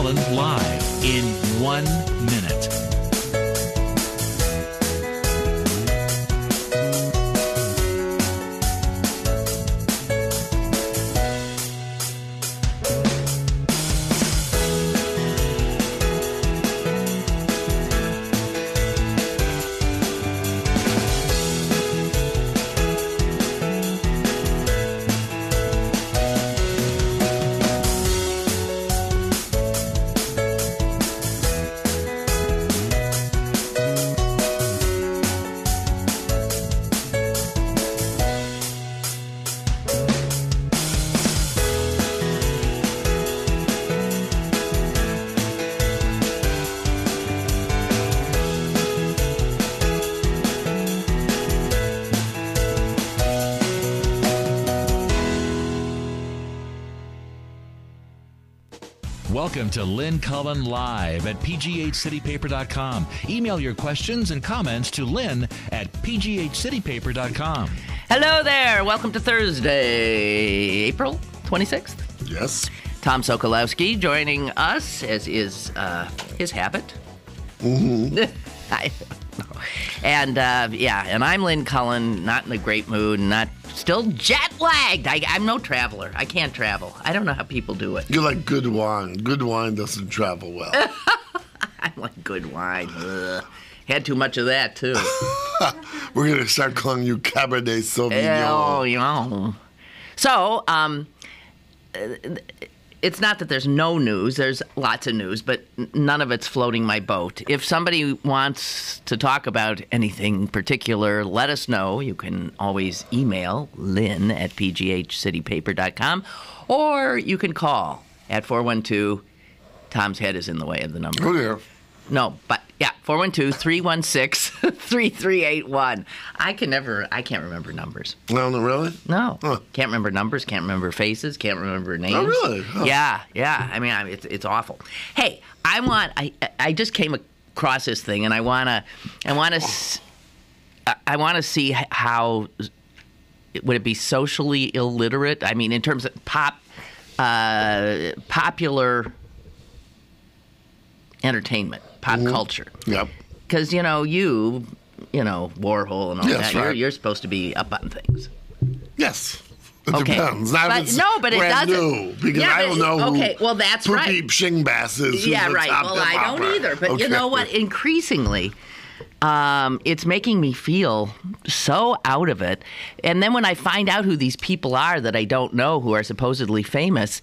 Cullen live in 1 minute. Welcome to Lynn Cullen Live at pghcitypaper.com. Email your questions and comments to Lynn at pghcitypaper.com. Hello there. Welcome to Thursday, April 26th. Yes. Tom Sokolowski joining us, as is his habit. Mm-hmm. And I'm Lynn Cullen, not in a great mood, still jet-lagged. I'm no traveler. I can't travel. I don't know how people do it. You're like good wine. Good wine doesn't travel well. I'm like good wine. Ugh. Had too much of that, too. We're going to start calling you Cabernet Sauvignon. Oh, you know. So, it's not that there's no news. There's lots of news, but none of it's floating my boat. If somebody wants to talk about anything particular, let us know. You can always email Lynn at pghcitypaper.com, or you can call at 412. Tom's head is in the way of the number. Oh, yeah. No, but yeah, 412-316-3381. I can't remember numbers. No, really? No. Huh. Can't remember numbers, can't remember faces, can't remember names. Oh, really? Huh. Yeah. I mean, it's awful. Hey, I just came across this thing, and I want to see how would it be socially illiterate? I mean, in terms of popular entertainment, pop culture. Yep. Because, Warhol and all that, right. you're supposed to be up on things. Yes. It Okay. depends. Not if it's but it brand doesn't. new, because I don't know Okay, well, that's right. Poopy Shingbass is. Yeah, who's the right. top Well, I don't hip-hopper. either. But Okay. you know what? Increasingly, it's making me feel so out of it. And then when I find out who these people are that I don't know, who are supposedly famous,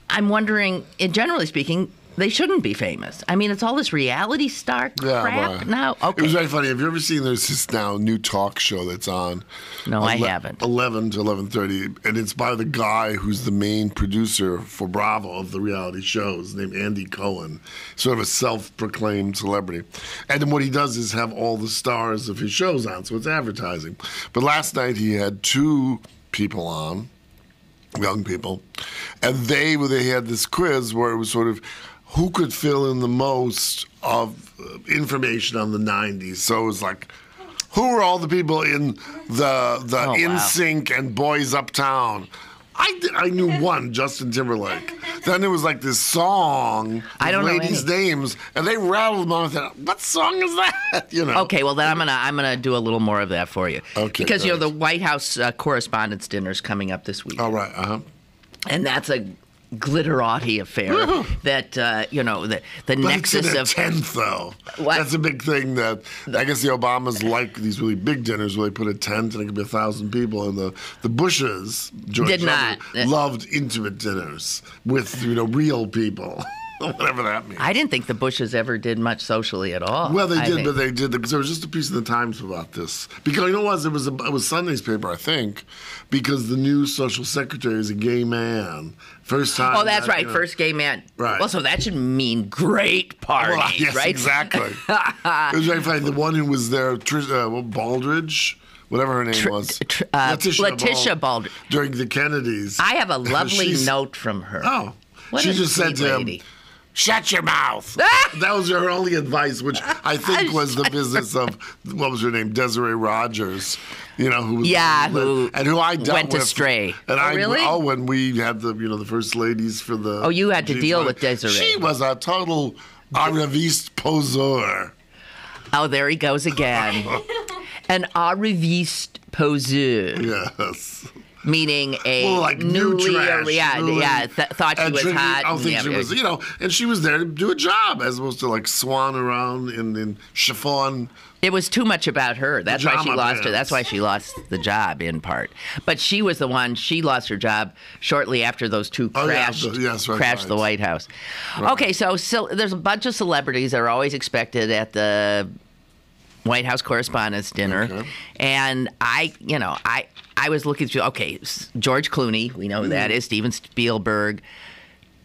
I'm wondering, generally speaking, they shouldn't be famous. I mean, it's all this reality star crap right. now. Okay. It was very funny. Have you ever seen there's this now new talk show that's on? No, I haven't. 11 to 11:30, and it's by the guy who's the main producer for Bravo of the reality shows, named Andy Cohen, sort of a self-proclaimed celebrity. And then what he does is have all the stars of his shows on, so it's advertising. But last night he had two people on, young people, and they had this quiz where it was sort of who could fill in the most of information on the 90s. So it was like, who were all the people in the NSYNC and Boys Uptown? I knew one, Justin Timberlake. Then it was like this song, I don't know ladies' names, and they rattled them off. What song is that? Okay, well then I'm gonna do a little more of that for you. Okay, because great. the White House Correspondents' Dinner is coming up this week. All right, And that's a glitterati affair that the But nexus it's in of 10th, though. What? That's a big thing that I guess the Obamas like these really big dinners where they put a tent and it could be 1,000 people. And the Bushes, George Did not. W., loved intimate dinners with real people. Whatever that means. I didn't think the Bushes ever did much socially at all. Well, they did, but they did because there was just a piece in the Times about this. Because it was Sunday's paper, I think, because the new social secretary is a gay man. First time. Oh, that's right. First gay man. Right. Well, so that should mean great parties, Well, yes, right? exactly. It was very funny. The one who was there, Baldridge, whatever her name was. Letitia Baldridge. During the Kennedys. I have a lovely note from her. Oh. What she a just said sweet to him, lady. shut your mouth. That was her only advice, which I think was the business of, what was her name, Desiree Rogers. You know, who was who I dealt went with, astray. And really? When we had the first ladies for the. Oh, you had to deal with Desiree. She was a total arriviste poseur. Oh, there he goes again. An arriviste poseur. Yes. Meaning a new trash. Thought she was hot. I don't think she was, and she was there to do a job as opposed to like swan around in chiffon. It was too much about her. That's why she lost her. That's why she lost the job in part. But she was the one. She lost her job shortly after those two crashed the White House. Right. Okay, so there's a bunch of celebrities that are always expected at the White House Correspondents' Dinner, and I was looking through. Okay, George Clooney, we know who that is. Steven Spielberg.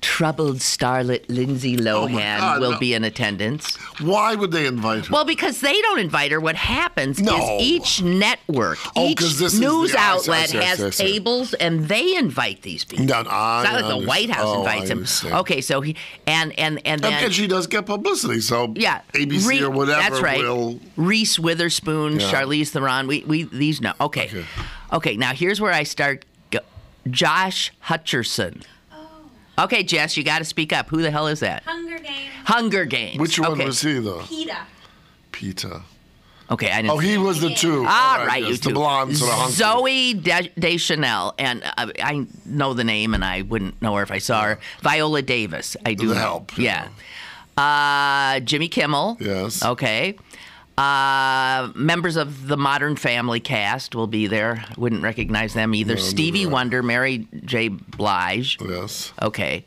Troubled starlet Lindsay Lohan will be in attendance. Why would they invite her? Well, because they don't invite her. What happens is each network, each news outlet has tables, and they invite these people. No, it's not like the White House invites him. Okay, so he and she does get publicity. So ABC or whatever. That's right. Will... Reese Witherspoon, Charlize Theron. We these know. Okay. Now here's where I start. Josh Hutcherson. Okay, Jess, you got to speak up. Who the hell is that? Hunger Games. Which one was he, though? Peter. Okay, I didn't. Oh, he was the two. All right, you two. The blonde sort of hunky. Zoe Deschanel, and I know the name, and I wouldn't know her if I saw her. Viola Davis, I do know. Help. Yeah. Jimmy Kimmel. Yes. Okay. Members of the Modern Family cast will be there. I wouldn't recognize them either. Stevie Wonder, Mary J. Blige. Yes. Okay.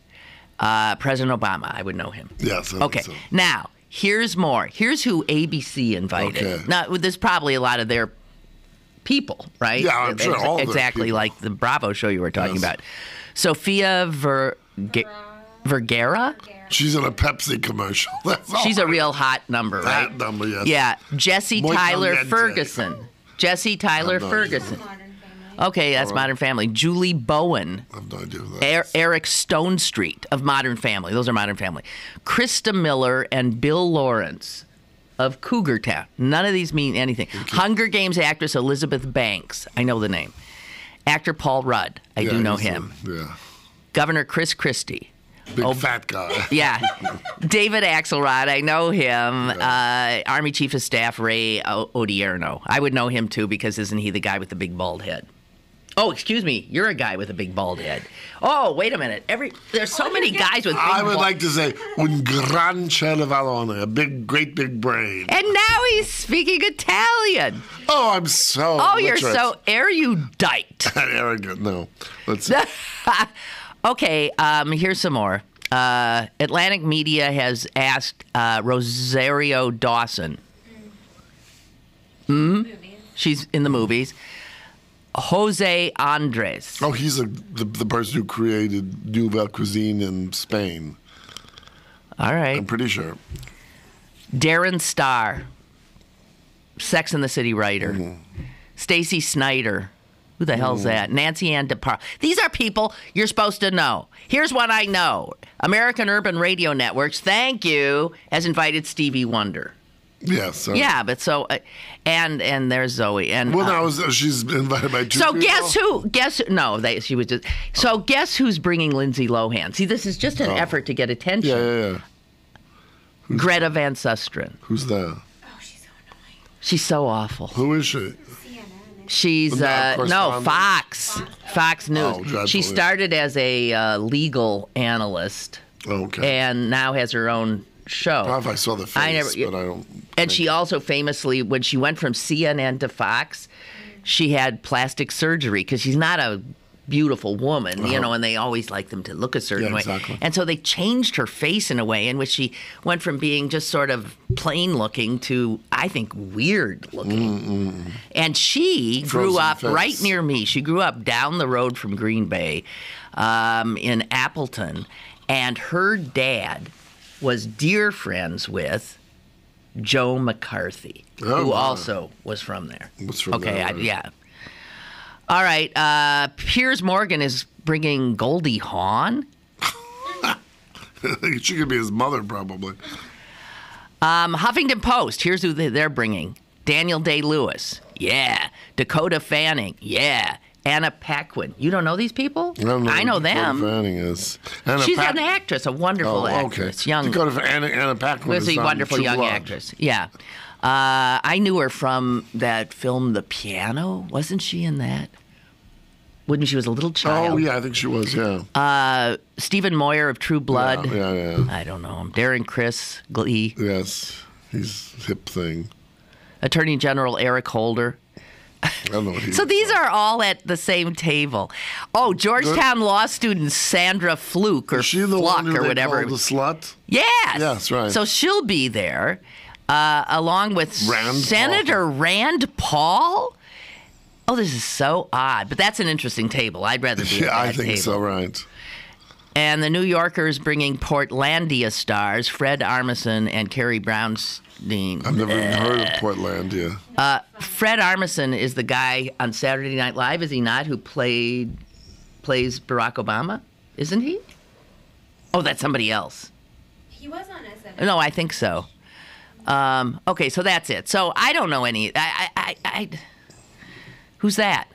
President Obama, I would know him. Yes. Okay. So. Now, here's more. Here's who ABC invited. Okay. Now, there's probably a lot of their people, right? Yeah, I'm sure. All exactly like the Bravo show you were talking about. Sofia Vergara? She's in a Pepsi commercial. She's a real hot number, right? Hot number, yes. Yeah. Jesse Tyler Ferguson. Jesse Tyler Ferguson. Okay, that's Modern Family. Julie Bowen. I have no idea who that is. Eric Stonestreet of Modern Family. Those are Modern Family. Krista Miller and Bill Lawrence of Cougar Town. None of these mean anything. Okay. Hunger Games actress Elizabeth Banks. I know the name. Actor Paul Rudd. I do know him. Governor Chris Christie. Big fat guy. Yeah. David Axelrod, I know him. Army Chief of Staff Ray Odierno. I would know him, too, because isn't he the guy with the big bald head? Oh, excuse me. You're a guy with a big bald head. Oh, wait a minute. There's so many guys with big I would like to say, un gran cervellone, a great big brain. And now he's speaking Italian. Oh, I'm so you're so erudite. Arrogant, no. Let's see. Okay, here's some more. Atlantic Media has asked Rosario Dawson. She's in the movies. Jose Andres. Oh, he's the person who created Nouvelle Cuisine in Spain. All right. I'm pretty sure. Darren Star, Sex and the City writer. Stacey Snider. Who the hell's that? Nancy Ann DePar. These are people you're supposed to know. Here's what I know. American Urban Radio Networks, thank you, has invited Stevie Wonder. Yes. Yeah, but so, and there's Zoe. And she's invited by two So people? guess who? No, she was just. So guess who's bringing Lindsay Lohan? See, this is just an effort to get attention. Yeah. Greta Van Susteren. Who's that? Oh, she's so annoying. She's so awful. Who is she? She's Fox News. She started as a legal analyst, and now has her own show. I don't know if I saw the face, but I don't. And she also famously, when she went from CNN to Fox, she had plastic surgery because she's not a beautiful woman, and they always like them to look a certain way. Exactly. And so they changed her face in a way in which she went from being just sort of plain looking to, I think, weird looking. And she grew up right near me. She grew up down the road from Green Bay in Appleton. And her dad was dear friends with Joe McCarthy, who also was from there. Yeah. All right, Piers Morgan is bringing Goldie Hawn. She could be his mother, probably. Huffington Post. Here's who they're bringing: Daniel Day-Lewis. Yeah. Dakota Fanning. Yeah. Anna Paquin. You don't know these people? I know them. Dakota Fanning is. She's an actress, a wonderful actress. Young. Anna Paquin was is a wonderful young actress. Yeah. I knew her from that film, The Piano. Wasn't she in that? When she was a little child. Oh, yeah, I think she was, yeah. Stephen Moyer of True Blood. Yeah. I don't know him. Darren Criss, Glee. Yes, he's hip thing. Attorney General Eric Holder. I don't know what So these are all at the same table. Oh, Georgetown law student Sandra Fluke or Is she the Fluck one who or they whatever. call the slut? Yes. Yes, right. So she'll be there, along with Senator Rand Paul. Oh, this is so odd, but that's an interesting table. I'd rather be at that I think table. so, right. And the New Yorker is bringing Portlandia stars Fred Armisen and Carrie Brownstein. I've never even heard of Portlandia. Fred Armisen is the guy on Saturday Night Live, is he not, who plays Barack Obama? Isn't he? Oh, that's somebody else. He was on SNL. No, I think so. Okay, so that's it. So I don't know any. Who's that?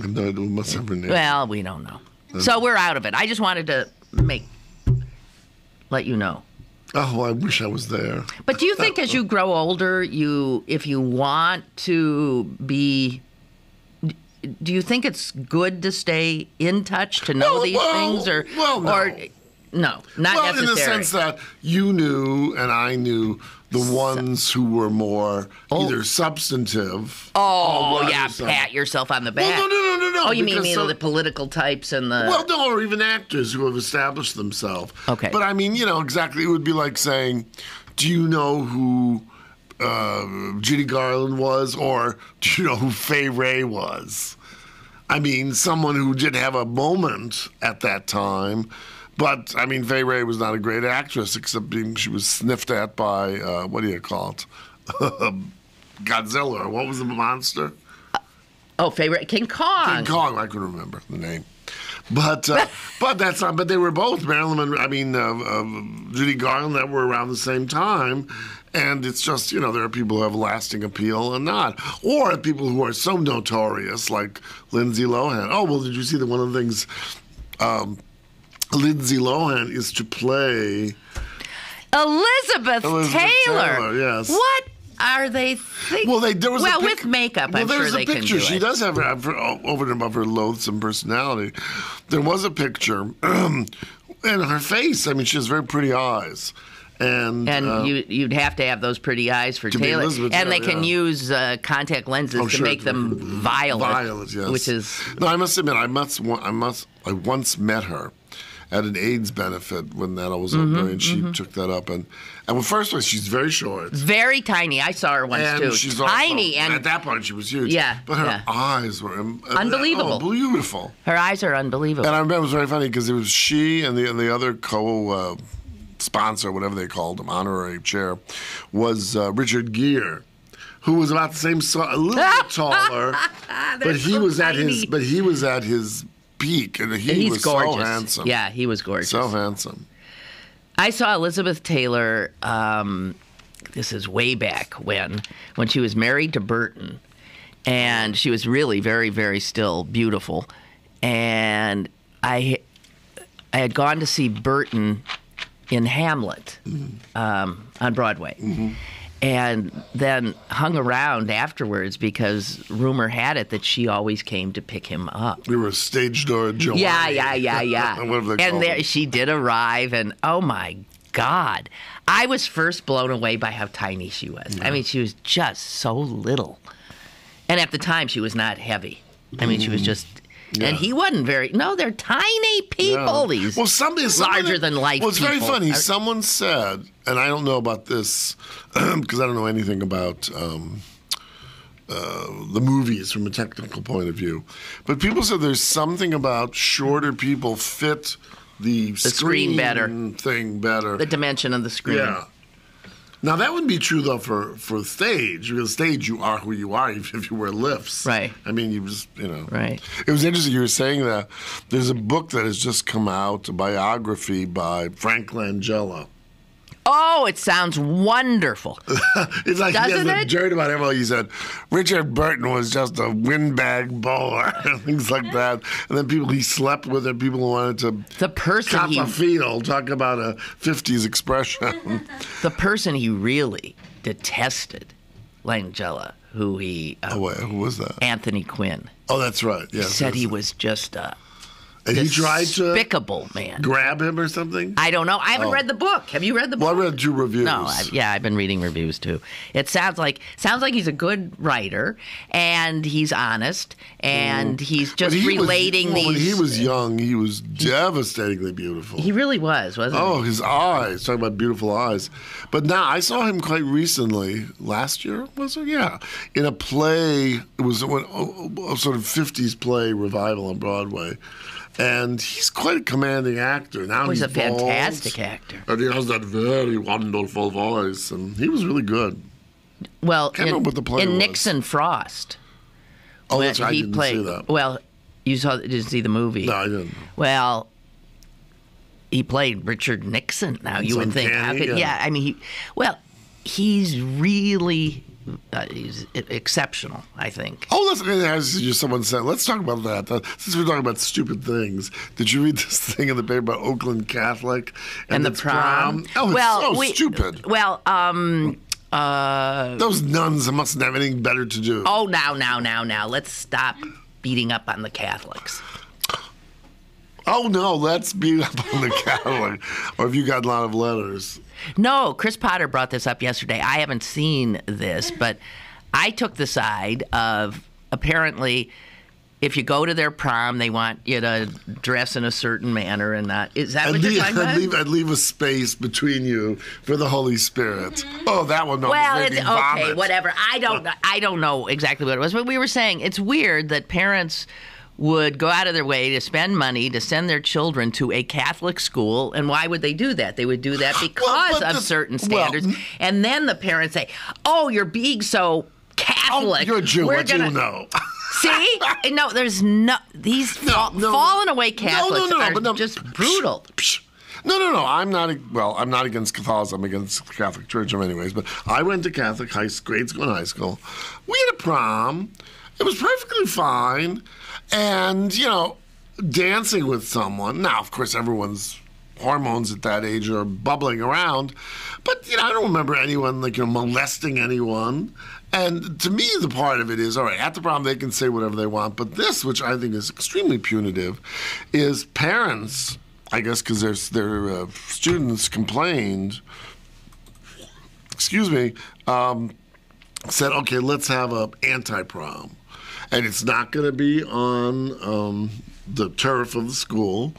I know it must have her name. Well, we don't know. So we're out of it. I just wanted to let you know. Oh, I wish I was there. But do you think as you grow older, if you want to be, do you think it's good to stay in touch, to know these things? No. No, not necessarily. In the sense that you knew and I knew the ones who were more either substantive. Pat yourself on the back. Well, no. Oh, you mean the political types and the... Well, no, or even actors who have established themselves. Okay. But I mean, exactly, it would be like saying, do you know who Judy Garland was, or do you know who Fay Wray was? I mean, someone who did have a moment at that time. But, I mean, Fay Wray was not a great actress, except being she was sniffed at by, what do you call it? Godzilla. What was the monster? Fay Wray. King Kong. King Kong. I couldn't remember the name. But that's not. But they were both Judy Garland that were around the same time, and it's just there are people who have lasting appeal and not, or people who are so notorious like Lindsay Lohan. Oh well, did you see that one of the things? Lindsay Lohan is to play Elizabeth Taylor. Yes. What are they thinking? Well, there was with makeup, I'm sure they can do it. She does have over and above her loathsome personality. There was a picture, and her face. I mean, she has very pretty eyes. And you'd have to have those pretty eyes for Taylor. And they can use contact lenses to make them violet. Violet, yes. Which is... No, I must admit, I once met her at an AIDS benefit when that was over, and she took that up. And well, first of all, she's very short. Very tiny. I saw her once, too. She's tiny. Also, and at that point, she was huge. Yeah. But her eyes were... unbelievable. Oh, beautiful. Her eyes are unbelievable. And I remember it was very funny because it was she and the other sponsor, whatever they called him, honorary chair, was Richard Gere, who was about the same size, a little bit taller, but he was at his peak, and he was gorgeous. So handsome. Yeah, he was gorgeous. So handsome. I saw Elizabeth Taylor. This is way back when she was married to Burton, and she was really very, very still beautiful. And I had gone to see Burton in Hamlet on Broadway. Mm-hmm. And then hung around afterwards because rumor had it that she always came to pick him up. We were stage door Joanne. Yeah. And she did arrive, and oh my God. I was first blown away by how tiny she was. Yeah. I mean, she was just so little. And at the time, she was not heavy. I mean, she was just... Yeah. And he wasn't very... No, they're tiny people, these larger-than-life people. Well, it's very funny. Someone said, and I don't know about this because I don't know anything about the movies from a technical point of view, but people said there's something about shorter people fit the screen better. Thing better. The dimension of the screen. Yeah. Now, that wouldn't be true, though, for stage. Because stage, you are who you are, even if you wear lifts. Right. I mean, you just, Right. It was interesting you were saying that. There's a book that has just come out, a biography by Frank Langella. Oh, it sounds wonderful. It's like Doesn't he has a it? journey about everyone. He said Richard Burton was just a windbag bowler and things like that. And then he slept with, and people wanted to The person cop a fetal, talk about a 50s expression. the person he really detested, Langella, who he Oh, wait, who was that? Anthony Quinn. Oh, that's right. Yes, Said he yes. was just a And he tried to despicable man. grab him or something? I don't know. I haven't read the book. Have you read the book? Well, I read 2 reviews. No, I've been reading reviews too. It sounds like he's a good writer, and he's honest, and he's just relating these. When he was young, he was devastatingly beautiful. He really was, wasn't Oh, his eyes. Talking about beautiful eyes. But now, I saw him quite recently, last year, was it? Yeah. In a play, it was a sort of 50s play revival on Broadway. And he's quite a commanding actor. Now he's a bald, fantastic actor. And he has that very wonderful voice. And he was really good. Well, Can't remember what the play in was. Nixon Frost. Oh, when that's right. I he didn't played, see that. Well, didn't see the movie. No, I didn't. Well, he played Richard Nixon. Now It's you would think, uncanny, yeah. I mean, he's really he's exceptional, I think. Oh, someone said, let's talk about that. Since we're talking about stupid things, did you read this thing in the paper about Oakland Catholic And the its prom? Oh, it's so stupid. Well, Those nuns mustn't have anything better to do. oh, now, let's stop beating up on the Catholics. Oh, no, let's beat up on the Catholic. Or have you got a lot of letters? No, Chris Potter brought this up yesterday. I haven't seen this, but I took the side of apparently if you go to their prom, they want you to dress in a certain manner and not. Is that what you're talking about? I'd leave a space between you for the Holy Spirit. Oh, that one. No, Well, made me it's vomit. okay, whatever. I don't know exactly what it was, but we were saying it's weird that parents would go out of their way to spend money to send their children to a Catholic school. And why would they do that? They would do that because of certain standards. And then the parents say, oh, you're being so Catholic. Oh, you're a Jew. What do you know? See? No, there's fallen away Catholics are just brutal. No. I'm not against Catholicism. I'm against the Catholic Church in many ways. But I went to Catholic grade school and high school. We had a prom. It was perfectly fine. And, dancing with someone. Now, of course, everyone's hormones at that age are bubbling around. But, I don't remember anyone, molesting anyone. And to me, the part of it is, all right, at the prom, they can say whatever they want. But this, which I think is extremely punitive, is parents, I guess because their students complained, said, okay, let's have an anti-prom. And it's not going to be on the turf of the school.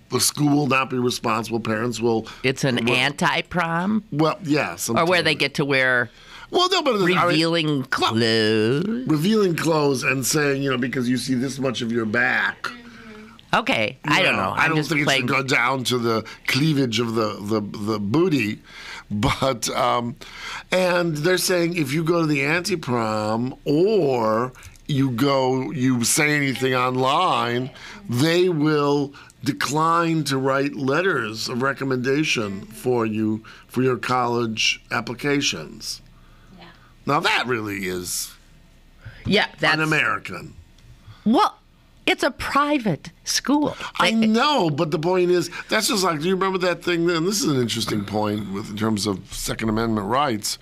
The school will not be responsible. Parents will. It's an anti-prom? Well, yes. Or where they get to wear revealing clothes? Revealing clothes and saying, because you see this much of your back. Okay, I don't know. I don't think it should go down to the cleavage of the booty. But, and they're saying if you go to the anti-prom or you say anything online, they will decline to write letters of recommendation for you for your college applications. Yeah. Now that really is that's un-American. Well, it's a private school. I know, but the point is, that's just like, do you remember that thing? And this is an interesting point in terms of Second Amendment rights.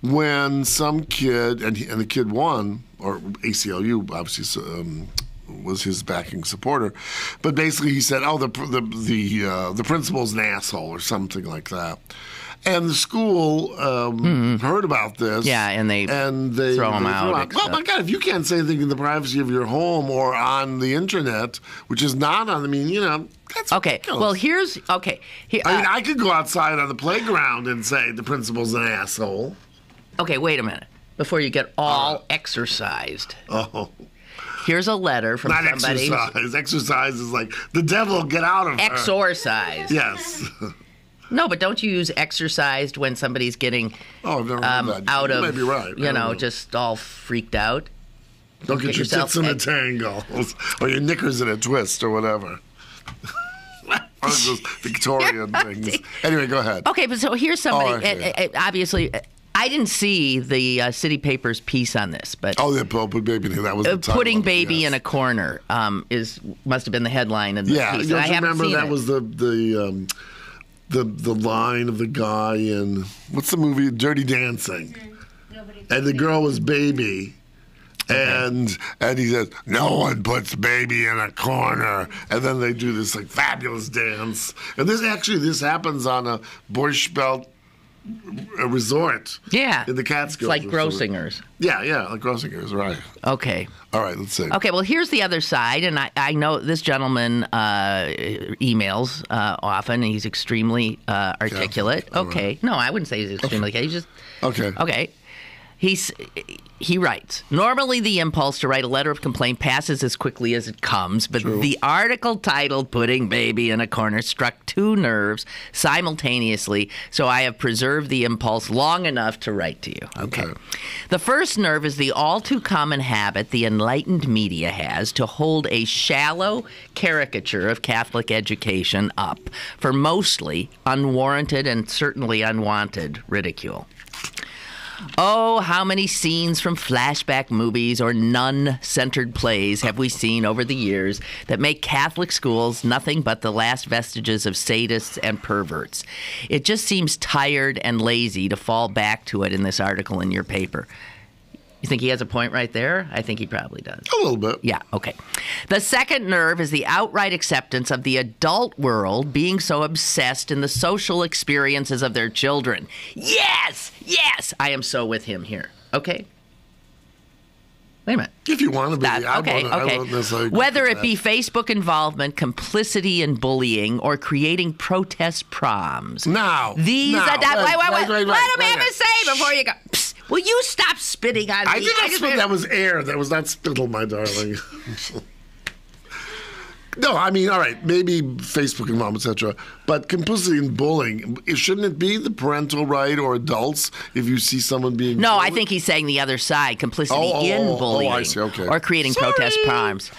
When some kid, and the kid won, or ACLU obviously was his backing supporter, but basically he said, "Oh, the principal's an asshole" or something like that, and the school heard about this, and they throw him out. Well, my God, if you can't say anything in the privacy of your home or on the internet, which is not on, that's okay. ridiculous. Well, here's okay. I could go outside on the playground and say the principal's an asshole. Okay, wait a minute. Before you get all exercised. Oh. Here's a letter from somebody. Not exercise. Exercise is like, the devil, get out of her. Exorcised. Yes. No, but don't you use exercised when somebody's getting I've never heard that. out You of, may be right. just all freaked out? Don't get your tits in a tangle or your knickers in a twist or whatever. One of those Victorian things. Anyway, go ahead. Okay, but so here's somebody, okay. obviously, I didn't see the City Paper's piece on this, but they put baby. That was the title putting of it, baby yes. in a corner must have been the headline of the piece. Don't I you haven't remember seen that it. was the line of the guy in what's the movie Dirty Dancing, and the girl was baby. And he says, no one puts baby in a corner. And then they do this like fabulous dance. And this happens on a Borscht Belt resort. Yeah. In the Catskills. It's like Grossinger's. Yeah, like Grossinger's, right. Okay. All right, let's see. Okay, well, here's the other side. And I know this gentleman emails often. And he's extremely articulate. Yeah. Okay. Right. No, I wouldn't say he's extremely. He's just. Okay. He writes, normally the impulse to write a letter of complaint passes as quickly as it comes, but the article titled Putting Baby in a Corner struck two nerves simultaneously, so I have preserved the impulse long enough to write to you. Okay. The first nerve is the all too common habit the enlightened media has to hold a shallow caricature of Catholic education up for mostly unwarranted and certainly unwanted ridicule. Oh, how many scenes from flashback movies or nun-centered plays have we seen over the years that make Catholic schools nothing but the last vestiges of sadists and perverts? It just seems tired and lazy to fall back to it in this article in your paper. You think he has a point right there? I think he probably does. A little bit. Yeah, okay. The second nerve is the outright acceptance of the adult world being so obsessed in the social experiences of their children. Yes! I am so with him here. Okay? Wait a minute. If you want to be. Okay. Whether it be Facebook involvement, complicity in bullying, or creating protest proms. Wait. Let him have his say before you go. Psst. Will you stop spitting on me? I did not spit. That was air. That was not spittle, my darling. No, I mean, all right, maybe Facebook involvement, etc. But complicity in bullying, shouldn't it be the parental right or adults if you see someone being No, bullied? I think he's saying the other side, complicity in bullying I see, okay. or creating protest proms.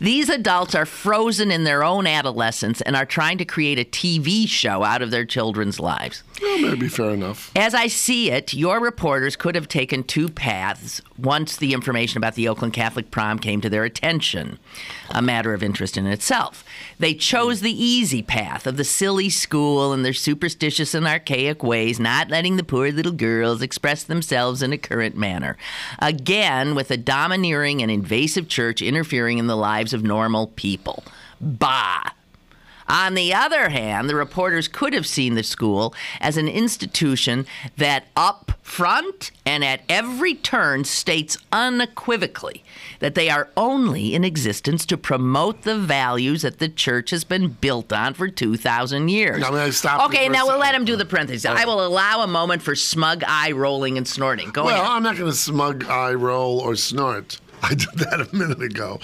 These adults are frozen in their own adolescence and are trying to create a TV show out of their children's lives. Well, maybe fair enough. As I see it, your reporters could have taken two paths once the information about the Oakland Catholic prom came to their attention, a matter of interest in itself. They chose the easy path of the silly school and their superstitious and archaic ways, not letting the poor little girls express themselves in a current manner. Again, with a domineering and invasive church interfering in the lives of normal people. Bah! On the other hand, the reporters could have seen the school as an institution that up front and at every turn states unequivocally that they are only in existence to promote the values that the church has been built on for 2,000 years. Okay, now we'll let him do the parentheses. I will allow a moment for smug eye rolling and snorting. Go ahead. I'm not going to smug eye roll or snort. I did that a minute ago.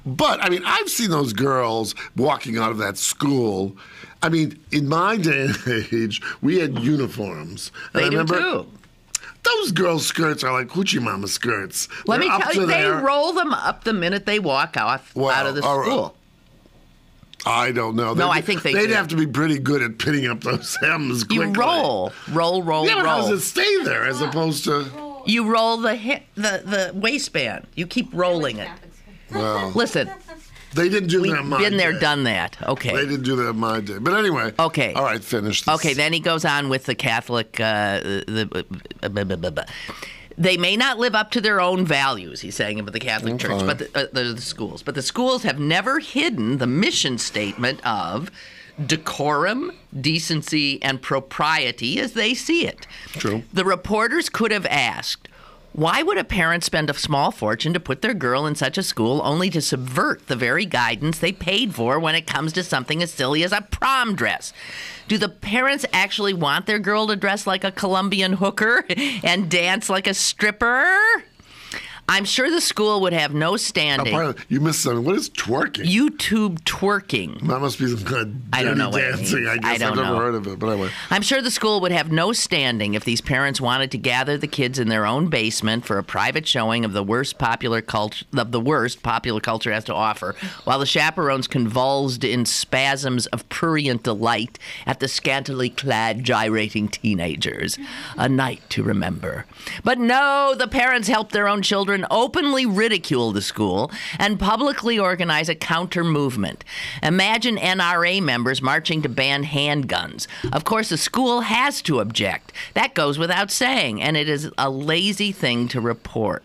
But, I mean, I've seen those girls walking out of that school. I mean, in my day and age, we had uniforms. And They do, too. Those girls' skirts are like hoochie mama skirts. Let me tell you, they roll them up the minute they walk out of the school. I don't know. No, I think they'd have to be pretty good at pinning up those hems quickly. You roll. Yeah, but how does it stay there as opposed to... You roll the waistband. You keep rolling it. Well, listen. They didn't do that in my day. We've been there, done that. Okay. They didn't do that in my day. But anyway. Okay. All right, finish this. Okay, then he goes on with the Catholic... They may not live up to their own values, he's saying, about the Catholic Church, but the schools. But the schools have never hidden the mission statement of decorum, decency, and propriety as they see it. True. The reporters could have asked, why would a parent spend a small fortune to put their girl in such a school only to subvert the very guidance they paid for when it comes to something as silly as a prom dress? Do the parents actually want their girl to dress like a Colombian hooker and dance like a stripper? I'm sure the school would have no standing. You missed something. What is twerking? YouTube twerking. That must be some kind of I don't know what dancing. I guess I've never heard of it, but anyway. I'm sure the school would have no standing if these parents wanted to gather the kids in their own basement for a private showing of the worst popular culture has to offer, while the chaperones convulsed in spasms of prurient delight at the scantily clad, gyrating teenagers. A night to remember. But no, the parents helped their own children openly ridicule the school and publicly organize a counter-movement. Imagine NRA members marching to ban handguns. Of course, the school has to object. That goes without saying, and it is a lazy thing to report.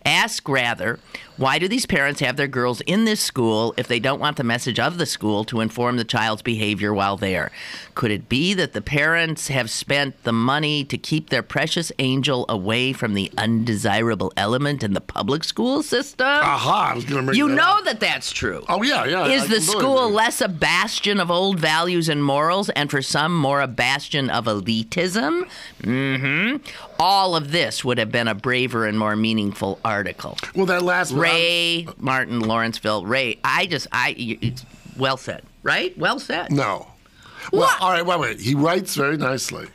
Ask rather, why do these parents have their girls in this school if they don't want the message of the school to inform the child's behavior while there? Could it be that the parents have spent the money to keep their precious angel away from the undesirable element in the public school system? Aha, I was going to bring that up. that that's true. Oh, yeah. Is the school less a bastion of old values and morals, and for some more a bastion of elitism? Mm-hmm. All of this would have been a braver and more meaningful article. Well, that last one. Ray Martin, Lawrenceville. Ray, it's well said, right? Well said. No. What? Well, all right, wait. He writes very nicely.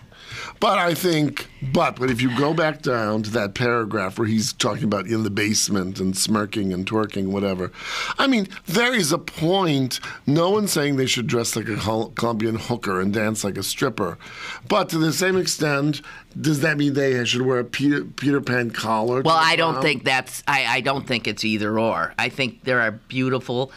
But I think, but if you go back down to that paragraph where he's talking about in the basement and smirking and twerking, whatever, I mean, there is a point. No one's saying they should dress like a Colombian hooker and dance like a stripper. But to the same extent, does that mean they should wear a Peter Pan collar? Well, I don't think that's, I don't think it's either or. I think there are beautiful,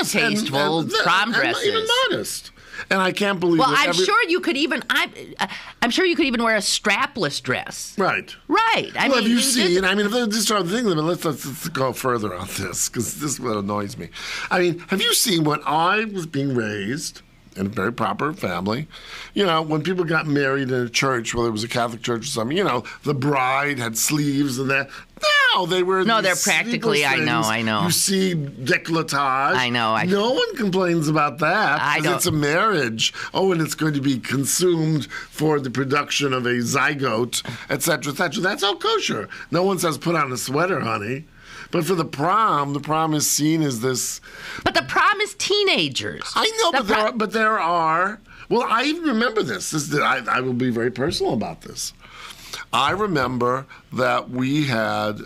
tasteful prom dresses. And even modest. And I can't believe. Well, I'm sure you could even. I'm sure you could even wear a strapless dress. Right. Right. Well, have you seen? I mean, if they just start thinking, let's go further on this because this is what annoys me. I mean, have you seen when I was being raised in a very proper family? You know, when people got married in a church, whether it was a Catholic church or something, you know, the bride had sleeves and that. No, they were. No, they're practically. I know. You see décolletage. I know. No one complains about that because it's a marriage. Oh, and it's going to be consumed for the production of a zygote, etc., etc. That's all kosher. No one says put on a sweater, honey. But for the prom is seen as this. But the prom is teenagers. I know, but there are. Well, I even remember this. I will be very personal about this. I remember that we had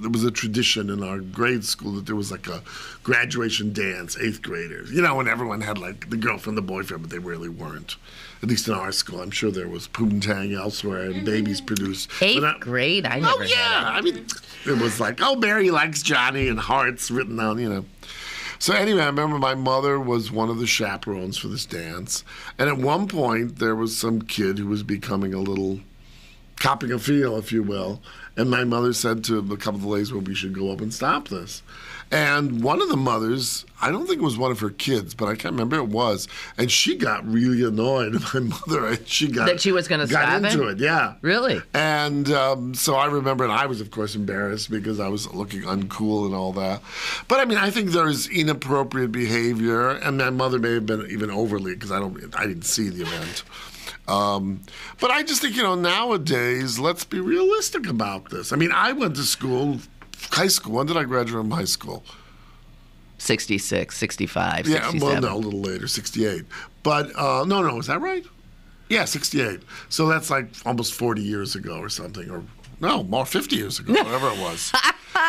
there was a tradition in our grade school that there was like a graduation dance, 8th graders. You know, when everyone had like the girlfriend, the boyfriend, but they really weren't. At least in our school. I'm sure there was poontang elsewhere and babies produced. 8th grade? I never had it. I mean, it was like, oh, Mary likes Johnny and hearts written on, you know. So anyway, I remember my mother was one of the chaperones for this dance. And at one point, there was some kid who was becoming a little copping a feel, if you will. And my mother said to a couple of the ladies, well, we should go up and stop this. And one of the mothers, I don't think it was one of her kids, but I can't remember it was. And she got really annoyed at my mother. And she got that she was going to stop into it, yeah. Really? And so I remember, and I was, of course, embarrassed because I was looking uncool and all that. But, I mean, I think there's inappropriate behavior. And my mother may have been even overly, because I didn't see the event. But I just think, you know, nowadays, let's be realistic about this. I mean, I went to school, high school. When did I graduate from high school? 66, 65, yeah, 67. Well, no, a little later, 68. But, no, is that right? Yeah, 68. So that's like almost 40 years ago or something. Or, no, more 50 years ago, whatever it was.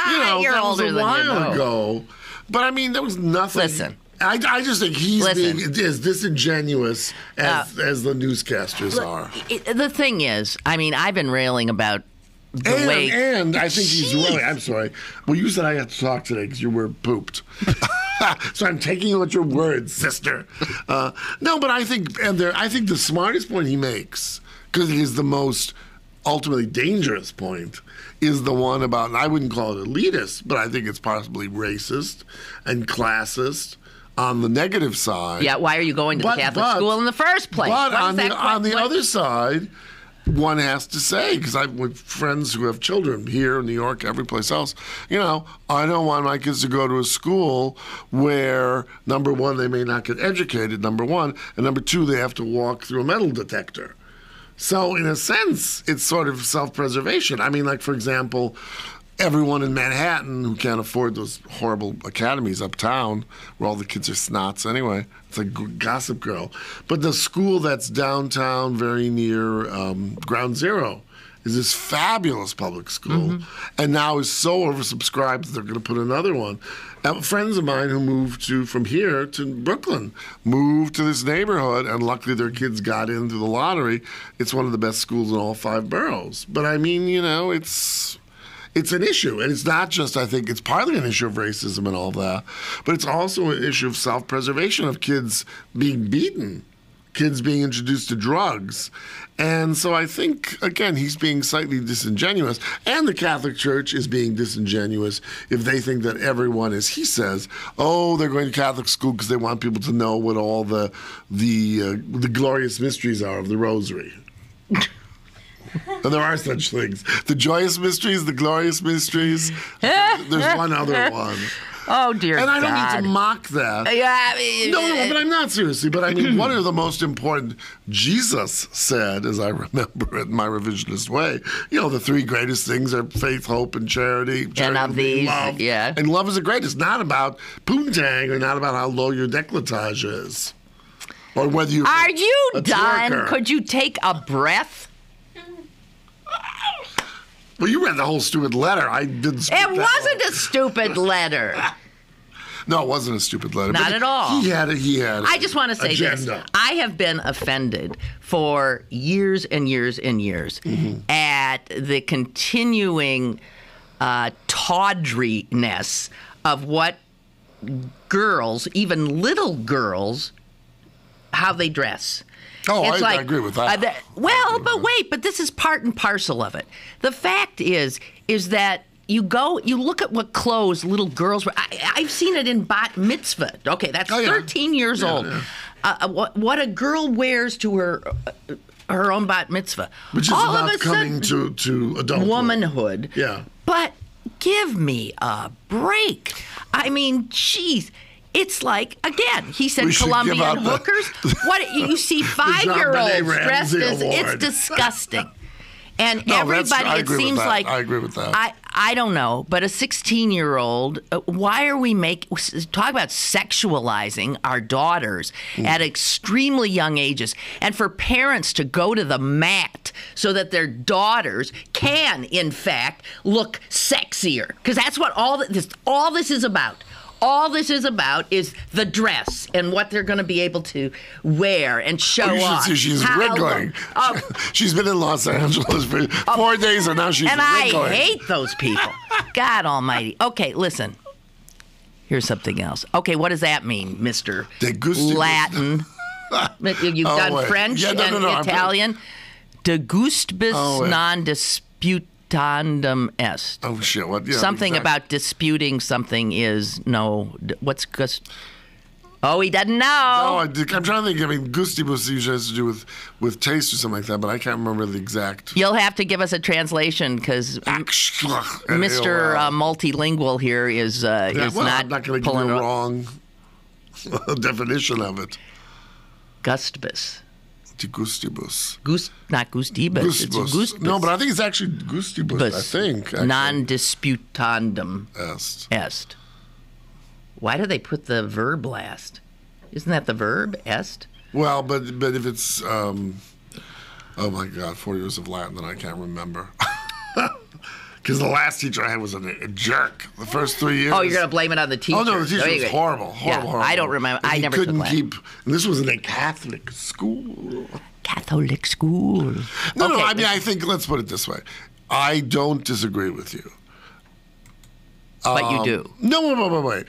You know, You're that was older a than while you know. ago. But, I mean, there was nothing. Listen. I just think he's being as disingenuous as the newscasters are. The thing is, I mean, I've been railing about the way... And I think he's right. I'm sorry. Well, you said I had to talk today because you were pooped. So I'm taking you at your word, sister. No, but I think the smartest point he makes, because it is the most ultimately dangerous point, is the one about, and I wouldn't call it elitist, but I think it's possibly racist and classist on the negative side. Yeah, why are you going to the Catholic school in the first place? But on the other side, one has to say, because I've with friends who have children here in New York, every place else, you know, I don't want my kids to go to a school where, number one, they may not get educated, number one, and number two, they have to walk through a metal detector. So in a sense, it's sort of self-preservation. I mean, like, for example, everyone in Manhattan who can't afford those horrible academies uptown where all the kids are snots anyway. It's like Gossip Girl. But the school that's downtown, very near Ground Zero, is this fabulous public school, and now is so oversubscribed that they're going to put another one. Friends of mine who moved from here to Brooklyn moved to this neighborhood, and luckily their kids got in through the lottery. It's one of the best schools in all 5 boroughs. But I mean, it's an issue, and it's not just, I think, it's partly an issue of racism and all that, but it's also an issue of self-preservation, of kids being beaten, kids being introduced to drugs. And so I think, again, he's being slightly disingenuous, and the Catholic Church is being disingenuous if they think that everyone, as he says, they're going to Catholic school because they want people to know what all the glorious mysteries are of the Rosary. And there are such things. The joyous mysteries, the glorious mysteries. There's one other one. Oh, dear God. And I don't mean to mock that. Yeah, No, but I'm not seriously. But I mean, what are the most important? Jesus said, as I remember it in my revisionist way, the 3 greatest things are faith, hope, and charity. And of these, love. yeah. And love is the greatest. Not about poontang or not about how low your décolletage is. Or whether you Are you done? Twerker. Could you take a breath? Well, you read the whole stupid letter. I didn't speak It that wasn't long. a stupid letter. No, it wasn't a stupid letter. Not but at all. He had I just want to say agenda. this. I have been offended for years and years and years at the continuing tawdriness of what girls, even little girls, how they dress. Oh, It's I agree with that. But this is part and parcel of it. The fact is that you look at what clothes little girls wear. I've seen it in bat mitzvah. Okay, that's 13 years old. Yeah. What a girl wears to her own bat mitzvah. Which is all about of a coming sudden, to adulthood. Womanhood. Yeah. But give me a break. I mean, geez. It's like, again, he said Colombian hookers. What you see 5-year-olds dressed as, it's disgusting. And everybody, it seems like, I agree with that. I don't know, but a 16-year-old, why are we talk about sexualizing our daughters at extremely young ages, and for parents to go to the mat so that their daughters can, in fact, look sexier, because that's what all this is about. All this is about is the dress and what they're going to be able to wear and show off. You should see she's wriggling. She's been in Los Angeles for 4 days, and now she's and wriggling. I hate those people. God almighty. Okay, listen. Here's something else. Okay, what does that mean, Mr. Latin? You've done French and Italian. De gustibus non disputandum est. Oh, shit. What? Yeah, something about disputing something is no. What's gust? Oh, he doesn't know. No, I'm trying to think. I mean, gustibus usually has to do with taste or something like that, but I can't remember the exact. You'll have to give us a translation because Mr. Multilingual here is not I'm not going to give you a wrong definition of it. Gustibus. De gustibus. Not gustibus. Gustibus. It's gustibus. No, but I think it's actually gustibus. I think. Non disputandum est. Why do they put the verb last? Isn't that the verb, est? Well, but if it's, oh my God, 4 years of Latin that I can't remember. Because the last teacher I had was a jerk. The first 3 years. Oh, you're going to blame it on the teacher? Oh, no, the teacher was horrible. I don't remember. I never couldn't took keep. And this was in a Catholic school. Catholic school. No, I mean, I think, let's put it this way. I don't disagree with you. But you do. No, wait.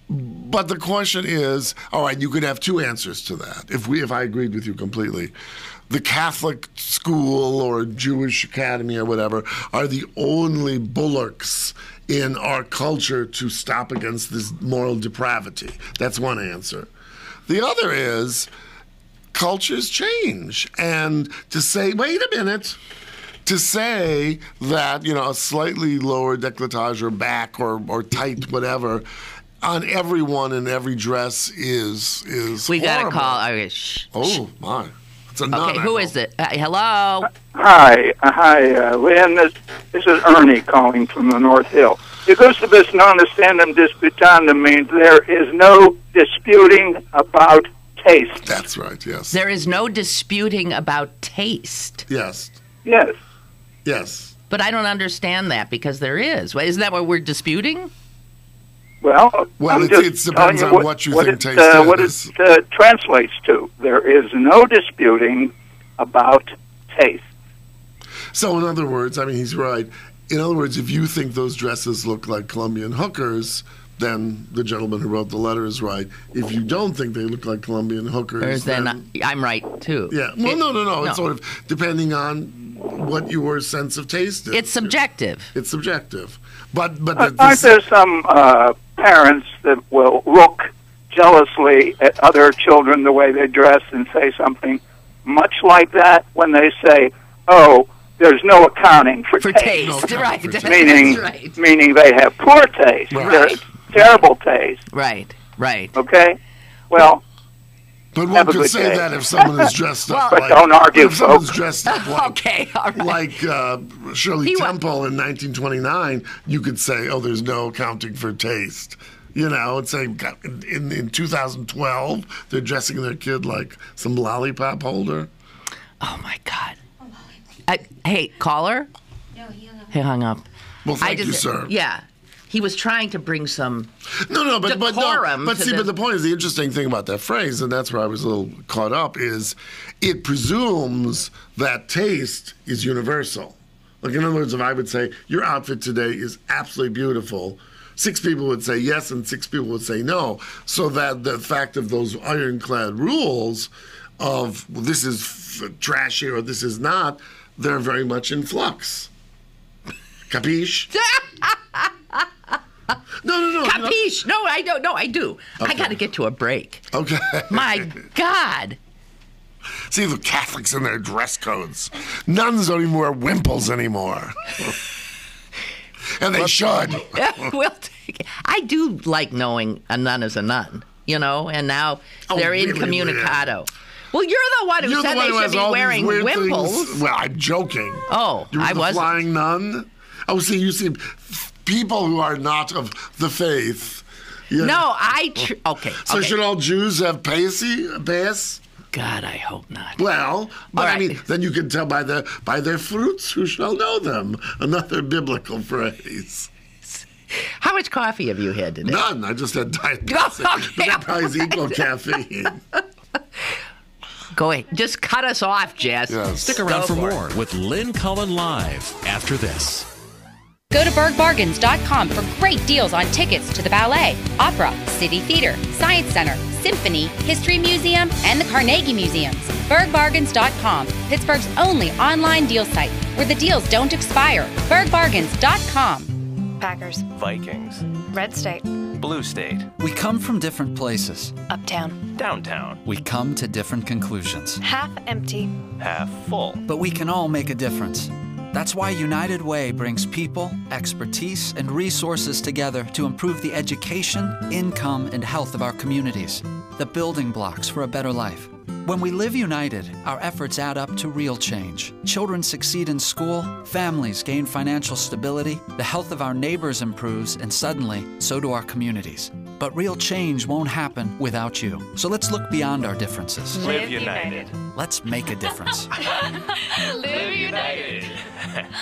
But the question is, all right, you could have two answers to that. If I agreed with you completely, the Catholic school or Jewish academy or whatever are the only bullocks in our culture to stop against this moral depravity. That's one answer. The other is cultures change, and to say, wait a minute. To say that, a slightly lower décolletage or back or tight, whatever, on everyone in every dress is we horrible. got to call. Okay, shh. Oh, my. It's a nun. Okay, who is it? Hello? Hi, Lynn. This is Ernie calling from the North Hill. Gustabus non ostendum disputandum means there is no disputing about taste. That's right, yes. There is no disputing about taste. Yes. Yes. Yes. But I don't understand that because there is. Isn't that what we're disputing? Well, it depends on what you think taste is. What it translates to. There is no disputing about taste. So, in other words, I mean, he's right. In other words, if you think those dresses look like Colombian hookers, then the gentleman who wrote the letter is right. If you don't think they look like Colombian hookers, then I'm right, too. Yeah. Well, no. It's sort of depending on what your sense of taste is. It's subjective. It's subjective. But aren't there some parents that will look jealously at other children the way they dress and say something much like that when they say, "Oh, there's no accounting for taste." No, right. Meaning they have poor taste. Right. Terrible taste. Right. Okay? Well, but one could say that if someone is dressed up but don't argue, if someone's dressed up like, okay, all right. like Shirley Temple in 1929, you could say, oh, there's no accounting for taste. You know, and say in 2012, they're dressing their kid like some lollipop holder. Oh, my God. Hey, caller? No, he hung up. He hung up. Well, thank you, sir. Yeah. He was trying to bring some but decorum but the point is, the interesting thing about that phrase, and that's where I was a little caught up, is it presumes that taste is universal. Like, in other words, if I would say, your outfit today is absolutely beautiful, 6 people would say yes and 6 people would say no. So that the fact of those ironclad rules of this is trashy or this is not, they're very much in flux. Capiche? No. Capiche? No, I don't. No, I do. Okay. I got to get to a break. Okay. My God. See, the Catholics and their dress codes. Nuns don't even wear wimples anymore. And they should. Well, I do like knowing a nun is a nun, you know, and now they're incommunicado. Really? Well, you're the one who said they should be wearing wimples. Things. Well, I'm joking. Oh, I wasn't. Flying nun? Oh, see, you see, people who are not of the faith. No, okay. So should all Jews have pass? God, I hope not. Well, but right. I mean, then you can tell by their fruits who shall know them. Another biblical phrase. How much coffee have you had today? None. I just had Diet Pepsi. But that probably is equal caffeine. Go ahead. Just cut us off, Jess. Yes. Stick around for more with Lynn Cullen Live after this. Go to bergbargains.com for great deals on tickets to the ballet, opera, City Theater, Science Center, Symphony, History Museum, and the Carnegie Museums. Bergbargains.com, Pittsburgh's only online deal site where the deals don't expire. Bergbargains.com. Packers. Vikings. Red State. Blue State. We come from different places. Uptown. Downtown. We come to different conclusions. Half empty. Half full. But we can all make a difference. That's why United Way brings people, expertise, and resources together to improve the education, income, and health of our communities, the building blocks for a better life. When we live united, our efforts add up to real change. Children succeed in school, families gain financial stability, the health of our neighbors improves, and suddenly, so do our communities. But real change won't happen without you. So let's look beyond our differences. Live united. Let's make a difference. Live united.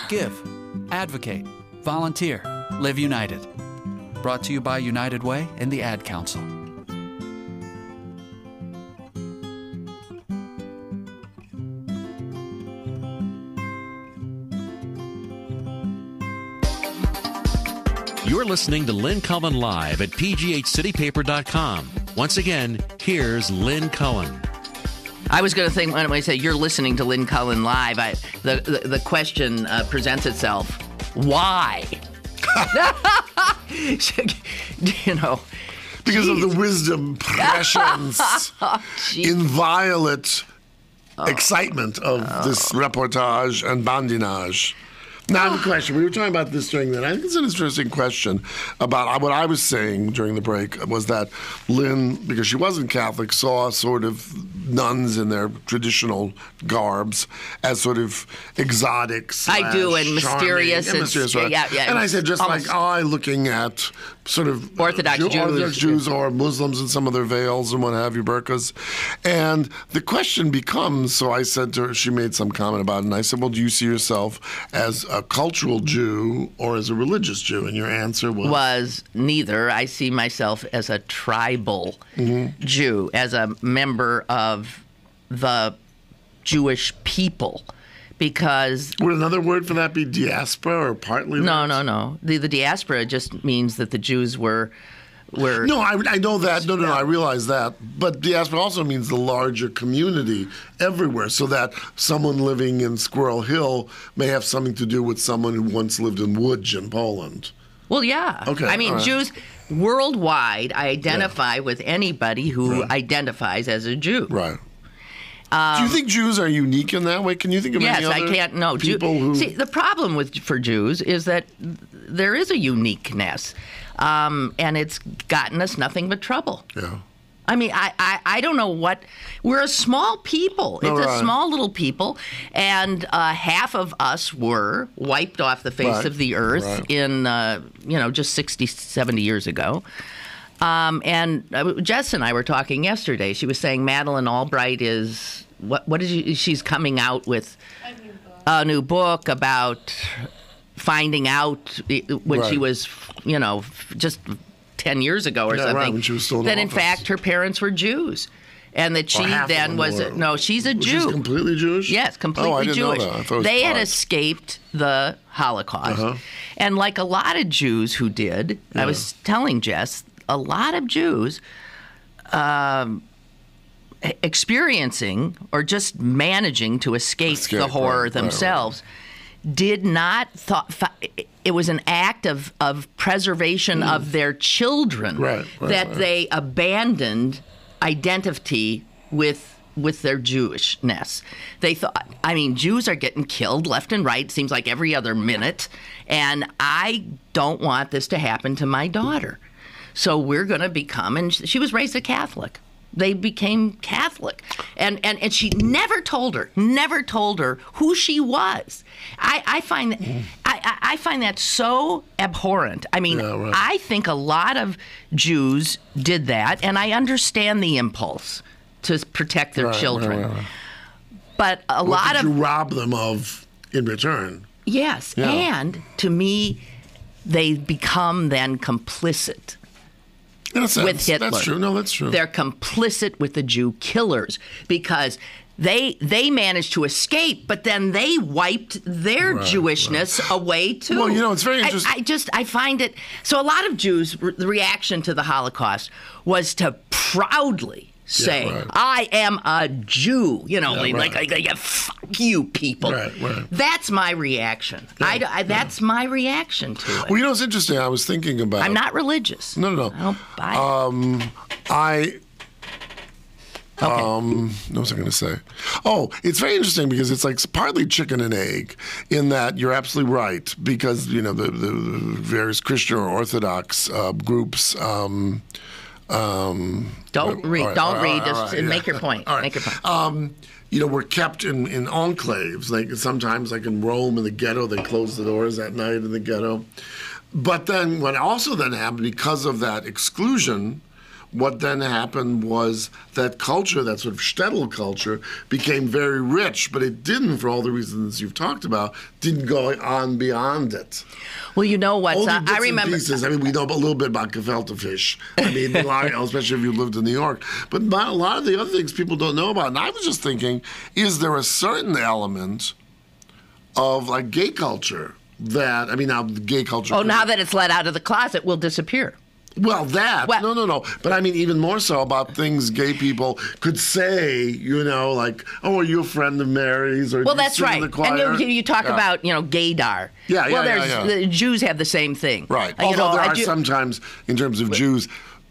Give, advocate, volunteer, live united. Brought to you by United Way and the Ad Council. You're listening to Lynn Cullen Live at pghcitypaper.com. Once again, here's Lynn Cullen. I was going to think when I say you're listening to Lynn Cullen Live, the question presents itself: why? You know, because of the wisdom, prescience, inviolate excitement of this reportage and bandinage. Now, I have a question. We were talking about this during that. I think it's an interesting question about what I was saying during the break was that Lynn, because she wasn't Catholic, saw sort of nuns in their traditional garbs as sort of exotic. I do, and mysterious. Right? Yeah. And I said, just like I looking at sort of Orthodox Jews or Muslims in some of their veils and what have you, burqas. And the question becomes, so I said to her, she made some comment about it, and I said, well, do you see yourself as a cultural Jew or as a religious Jew? And your answer was neither. I see myself as a tribal Jew, as a member of the Jewish people. Because would another word for that be diaspora or partly? No. The diaspora just means that the Jews were. No, I know that. No, I realize that. But diaspora also means the larger community everywhere, so that someone living in Squirrel Hill may have something to do with someone who once lived in Łódź in Poland. Well, yeah. Okay. I mean, right. Jews worldwide identify with anybody who identifies as a Jew. Right. Do you think Jews are unique in that way? Can you think of any other people who... See, the problem for Jews is that there is a uniqueness, and it's gotten us nothing but trouble. Yeah. I mean, I don't know what... We're a small people. It's a small little people, and half of us were wiped off the face of the earth in, just 60, 70 years ago. And Jess and I were talking yesterday. She was saying Madeleine Albright is she's coming out with a new book about finding out when she was, just 10 years ago or something. Right, when she was still in that office. In fact her parents were Jews. And that she then she's a Jew. She's completely Jewish? Yes, completely Jewish. Know that. I thought it was they part. had escaped the Holocaust. And like a lot of Jews who did, I was telling Jess, a lot of Jews experiencing or just managing to escape the horror themselves did not it was an act of preservation of their children that they abandoned identity with their Jewishness. They thought, Jews are getting killed left and right, seems like every other minute, and I don't want this to happen to my daughter. So we're going to become, and she was raised a Catholic. They became Catholic. And she never told her who she was. I find that so abhorrent. I think a lot of Jews did that, and I understand the impulse to protect their children. Right. But what did you rob them of in return? Yes, and to me, they become then complicit. In a sense, with Hitler. That's true. No, that's true. They're complicit with the Jew killers because they managed to escape, but then they wiped their Jewishness away too. Well, it's very interesting. I find it so. A lot of Jews, the reaction to the Holocaust was to proudly say, "I am a Jew." Like fuck you, people. Right. That's my reaction. That's my reaction to it. Well, it's interesting. I was thinking about. I'm not religious. No. I don't buy it. What was I going to say? Oh, it's very interesting because it's like partly chicken and egg in that you're absolutely right because, the various Christian or Orthodox groups. Don't read. Just make your point. Make your point. We're kept in enclaves. Like sometimes, like in Rome, in the ghetto, they close the doors at night in the ghetto. But then, what also then happened because of that exclusion, what then happened was that culture, that sort of shtetl culture, became very rich, but it didn't, for all the reasons you've talked about, didn't go on beyond it. Well, you know what? I remember. Pieces. We know a little bit about gefilte fish. Especially if you lived in New York. But a lot of the other things people don't know about. And I was just thinking, is there a certain element of like gay culture that, now gay culture. Oh, now that it's let out of the closet, will disappear. Well, no. But even more so about things gay people could say, like, oh, are you a friend of Mary's? Or that's right. And you talk about, gaydar. The Jews have the same thing. Right. Although there are sometimes, in terms of Jews,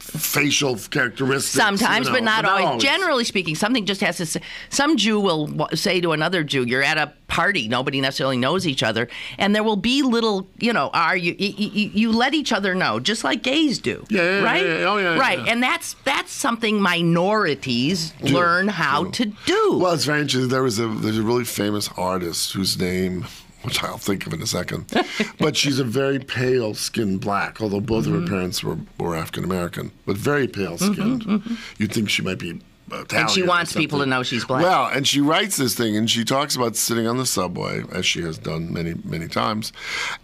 facial characteristics. Sometimes, you know, but not always. always. Generally speaking, something just has to say. Some Jew will say to another Jew, "You're at a party. Nobody necessarily knows each other, and there will be little, are you let each other know, just like gays do, Yeah, right? yeah. Oh, yeah, right, yeah. and that's something minorities learn how to do. Well, it's very interesting. There's a really famous artist whose name, which I'll think of in a second, but she's a very pale skinned black, although both of her parents were African American, but very pale skinned. You'd think she might be Italian. And she wants or something. people to know she's black. Well, and she writes this thing, and she talks about sitting on the subway, as she has done many, many times,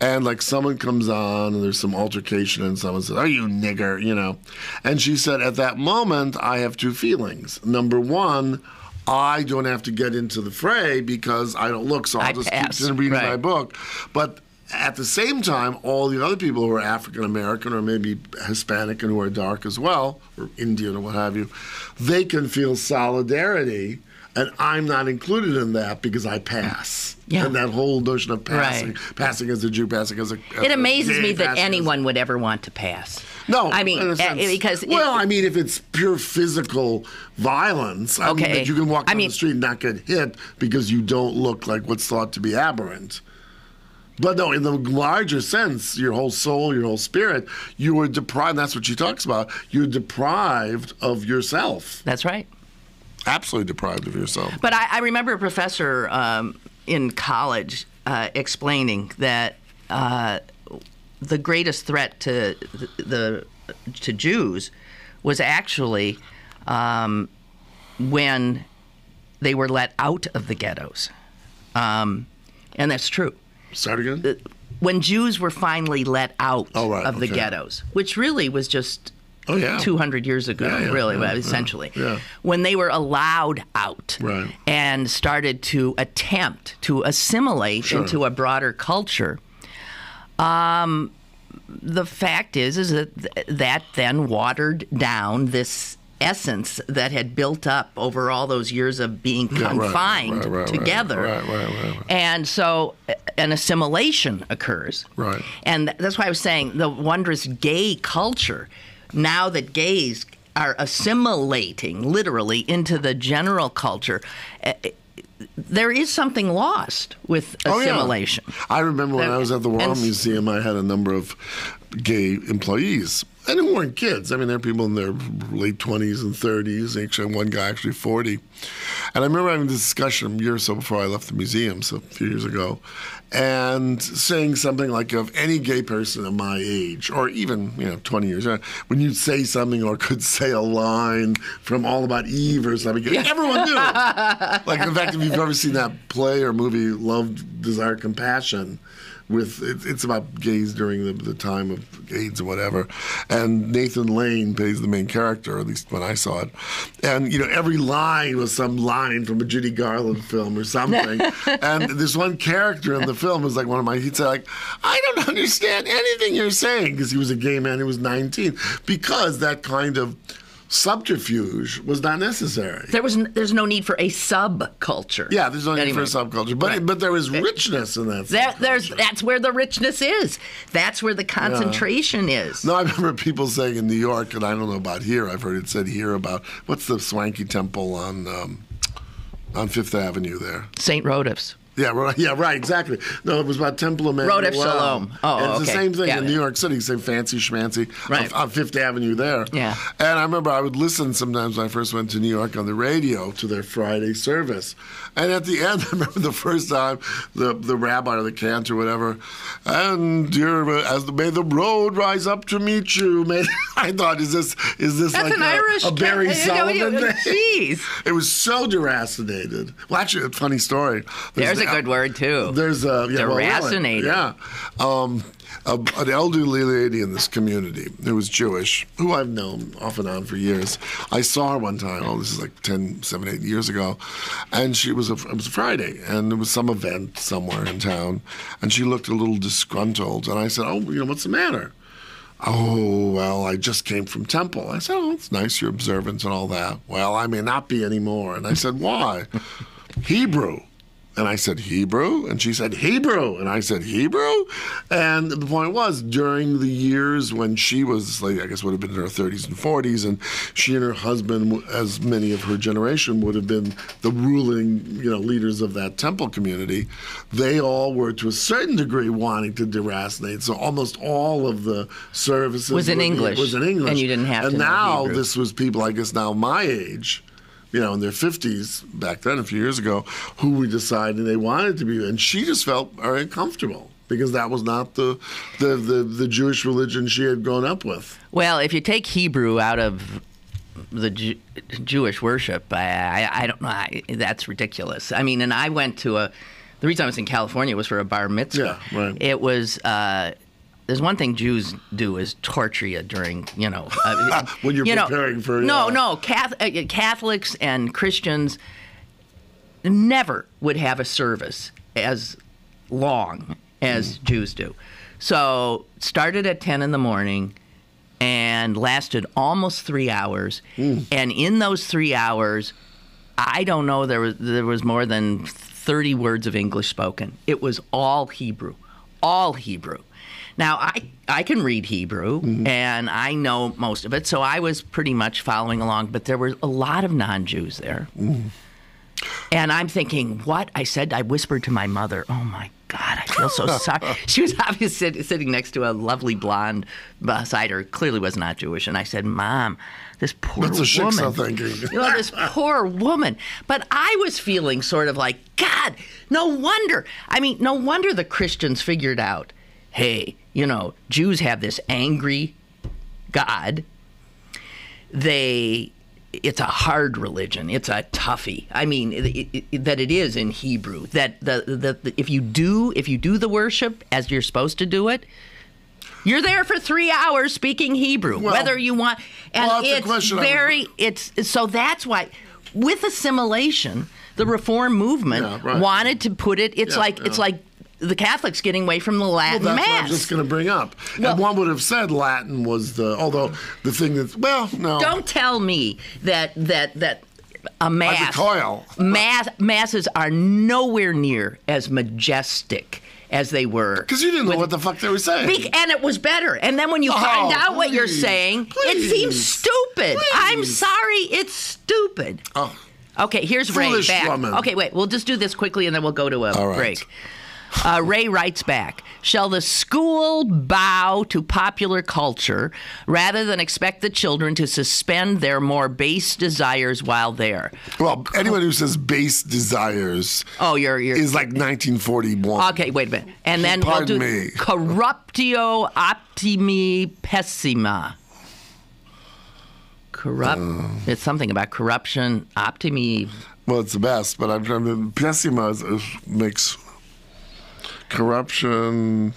and like someone comes on, and there's some altercation, and someone says, "Oh, you nigger," And she said, at that moment, I have two feelings. Number one, I don't have to get into the fray because I don't look, so I'll just keep sitting reading my book. But at the same time, all the other people who are African American or maybe Hispanic and who are dark as well, or Indian or what have you, they can feel solidarity, and I'm not included in that because I pass. Yeah. And that whole notion of passing, passing as a Jew, passing as a it amazes gay, me that passing anyone would ever want to pass. No, I mean, in a sense. because if it's pure physical violence, I mean, that you can walk down the street and not get hit because you don't look like what's thought to be aberrant. But no, in the larger sense, your whole soul, your whole spirit, you were deprived. That's what she talks about. You're deprived of yourself. That's right. Absolutely deprived of yourself. But I remember a professor in college explaining that the greatest threat to Jews was actually when they were let out of the ghettos, and that's true. Start again? When Jews were finally let out of the ghettos, which really was just 200 years ago, essentially. Yeah. When they were allowed out and started to attempt to assimilate into a broader culture, the fact is that then watered down this essence that had built up over all those years of being confined together. And so an assimilation occurs. Right. And that's why I was saying the wondrous gay culture, now that gays are assimilating literally into the general culture, there is something lost with assimilation. I remember when I was at the War Museum, I had a number of gay employees. And who weren't kids. I mean, there are people in their late 20s and 30s. Actually, one guy actually 40. And I remember having this discussion a year or so before I left the museum, so a few years ago, and saying something like, of any gay person of my age, or even 20 years, when you'd say something or could say a line from All About Eve or something, everyone knew. Like, in fact, if you've ever seen that play or movie, Love, Desire, Compassion, it's about gays during the time of AIDS or whatever, and Nathan Lane plays the main character, at least when I saw it, and every line was some line from a Judy Garland film or something, and this one character in the film was like he'd say like, I don't understand anything you're saying, because he was a gay man who was 19, because that kind of subterfuge was not necessary. There's no need for a subculture. Yeah, there's no need for a subculture, but there is richness in that. That's where the richness is. That's where the concentration is. No, I remember people saying in New York, and I don't know about here. I've heard it said here about what's the swanky temple on Fifth Avenue there? St. Rhodef's. Yeah, right, exactly. No, it was about Temple of Emmanuel. Rodef Shalom. And it's the same thing in New York City, same fancy schmancy on Fifth Avenue there. Yeah. And I remember I would listen sometimes when I first went to New York on the radio to their Friday service. And at the end, I remember the first time the rabbi or the cantor or whatever, and may the road rise up to meet you. I thought, is this That's like an Irish a Barry Sullivan thing? Jeez. It was so deracinated. Well, actually, a funny story. There's a good word too. There's deracinated. An elderly lady in this community who was Jewish, who I've known off and on for years. I saw her one time. This is like 7, 8 years ago, and it was a Friday, and there was some event somewhere in town, and she looked a little disgruntled, and I said, what's the matter? Oh, well, I just came from temple. I said, it's nice you're observant and all that. Well, I may not be anymore. And I said, why? Hebrew. And I said, Hebrew? And she said, Hebrew. And I said, Hebrew? And the point was, during the years when she was, like, I guess would have been in her 30s and 40s, and she and her husband, as many of her generation, would have been the ruling, leaders of that temple community, they all were, to a certain degree, wanting to deracinate. So almost all of the services was in English. And you didn't have to know And now Hebrew. this was people, I guess now my age, in their 50s, back then, a few years ago, who were deciding they wanted to be. And she just felt very uncomfortable because that was not the Jewish religion she had grown up with. Well, if you take Hebrew out of the Jewish worship, I don't know. That's ridiculous. I mean, and I went to the reason I was in California was for a bar mitzvah. Yeah, right. It was... there's one thing Jews do is torture you during, when you're preparing for... No. Catholics and Christians never would have a service as long as Jews do. So started at 10 in the morning and lasted almost 3 hours. And in those 3 hours, I don't know, there was more than 30 words of English spoken. It was all Hebrew. All Hebrew. Now, I can read Hebrew, and I know most of it, so I was pretty much following along, but there were a lot of non-Jews there. And I'm thinking, what? I whispered to my mother, oh, my God, I feel so sorry. She was obviously sitting next to a lovely blonde beside her, clearly was not Jewish, and I said, Mom, this poor woman. That's a shiksa thinking. This poor woman. But I was feeling sort of like, God, no wonder the Christians figured out, hey, Jews have this angry God. It's a hard religion. It's a toughie. I mean, that it is in Hebrew. That if you do the worship as you're supposed to do it, you're there for 3 hours speaking Hebrew, whether you want. And so that's why, with assimilation, the Reform movement wanted to put it. It's like the Catholics getting away from the Latin Mass. Mass. What I'm just going to bring up. And one would have said Latin was although the thing that's, no. Don't tell me that a masses are nowhere near as majestic as they were. Because you didn't know what the fuck they were saying. And it was better. And then when you find out what you're saying, it seems stupid. I'm sorry, it's stupid. Oh. Okay, here's Ray back. Woman. Okay, wait, we'll just do this quickly and then we'll go to a break. Ray writes back, shall the school bow to popular culture rather than expect the children to suspend their more base desires while there? Well, anyone who says base desires is like 1941. Okay, wait a minute. And then we'll do corruptio optimi pessima. It's something about corruption, optimi. Well, it's the best, but pessima makes... corruption.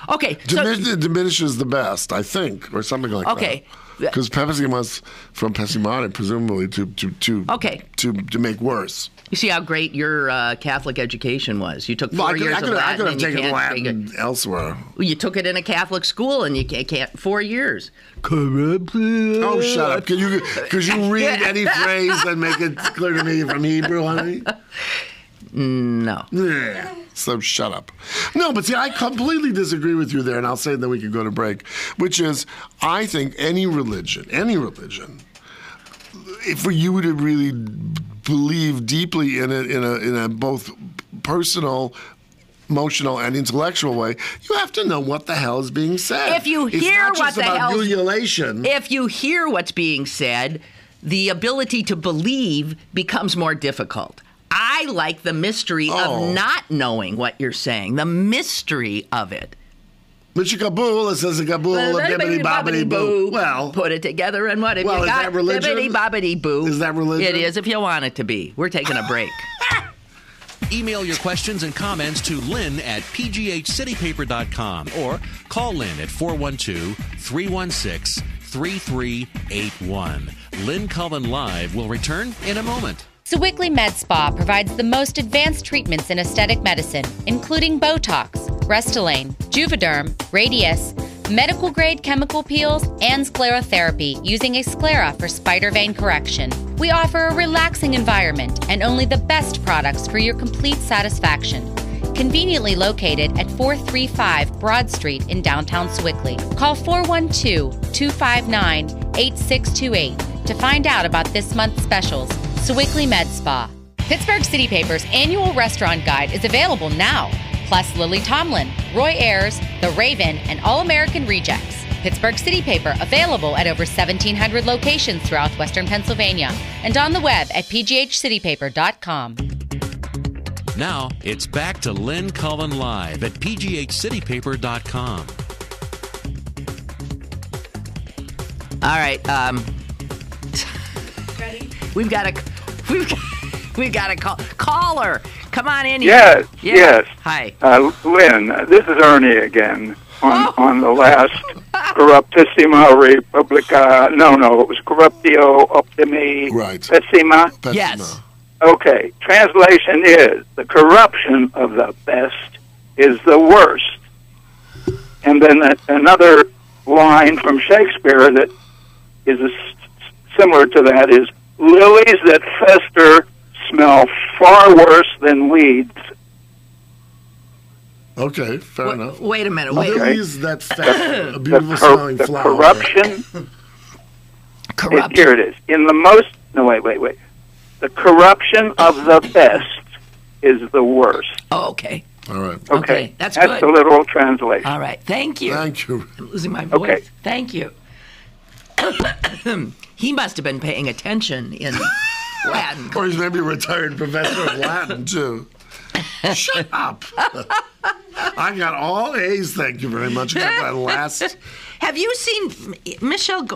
Okay, diminishes the best, I think, or something like that. Okay, because pessima was from pessimare, presumably to make worse. You see how great your Catholic education was. You took 4 years of Latin. I could have taken Latin elsewhere. You took it in a Catholic school, and you can't 4 years. Corruption. Oh, shut up! Could you read any phrase and make it clear to me from Hebrew, honey? No. Yeah. So shut up. No, but see, I completely disagree with you there, and I'll say that we can go to break, which is, I think any religion, for you to really believe deeply in it in a both personal, emotional, and intellectual way, you have to know what the hell is being said. If you hear what the hell, ululation. If you hear what's being said, the ability to believe becomes more difficult. I like the mystery of not knowing what you're saying, the mystery of it. But Kabul, it says a Kabul, a bibbidi bobbidi boo. Well, put it together, and what have you got? Is that religion? Bibbidi bobbidi boo. Is that religion? It is if you want it to be. We're taking a break. Email your questions and comments to Lynn at pghcitypaper.com or call Lynn at 412-316-3381. Lynn Cullen Live will return in a moment. Sewickley Med Spa provides the most advanced treatments in aesthetic medicine, including Botox, Restylane, Juvederm, Radius, medical-grade chemical peels, and sclerotherapy using a sclera for spider vein correction. We offer a relaxing environment and only the best products for your complete satisfaction. Conveniently located at 435 Broad Street in downtown Sewickley. Call 412-259-8628 to find out about this month's specials. Sewickley Med Spa. Pittsburgh City Paper's annual restaurant guide is available now. Plus Lily Tomlin, Roy Ayers, The Raven, and All-American Rejects. Pittsburgh City Paper available at over 1,700 locations throughout Western Pennsylvania and on the web at pghcitypaper.com. Now, it's back to Lynn Cullen Live at pghcitypaper.com. All right. Ready? We've got a caller. Come on in here. Yes, Yeah. yes. Hi. Lynn, this is Ernie again on the last Corruptissima Republica. No, it was Corruptio Optimi Pessima. Yes. Okay, translation is, the corruption of the best is the worst. And then another line from Shakespeare that is similar to that is, lilies that fester smell far worse than weeds. Okay, fair enough. Wait a minute. Lilies that fester, a beautiful smelling the flower. Corruption. Here it is. In the most... No, wait. The corruption of the best is the worst. Oh, okay. All right. Okay, that's the good. literal translation. All right, thank you. Thank you. I'm losing my voice. Okay. Thank you. He must have been paying attention in Latin. Or he's maybe a retired professor of Latin, too. Shut up. I got all A's, thank you very much. I got that last... Have you seen Mikhail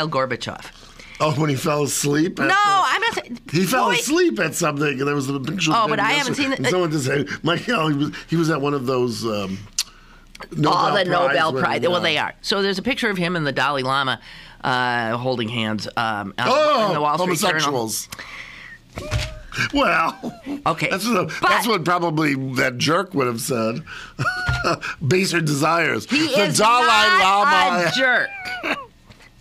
Gorbachev? Oh, when he fell asleep? No, I'm not. He fell asleep at something, and there was a picture of him. Oh, but I haven't seen it. And someone just said, Michael, he was at one of those Nobel Prize. Well, they are. So there's a picture of him and the Dalai Lama holding hands in the Wall Street homosexuals. Journal. Well, okay. That's what probably that jerk would have said. Baser desires. He the is Dalai not Lama. a jerk.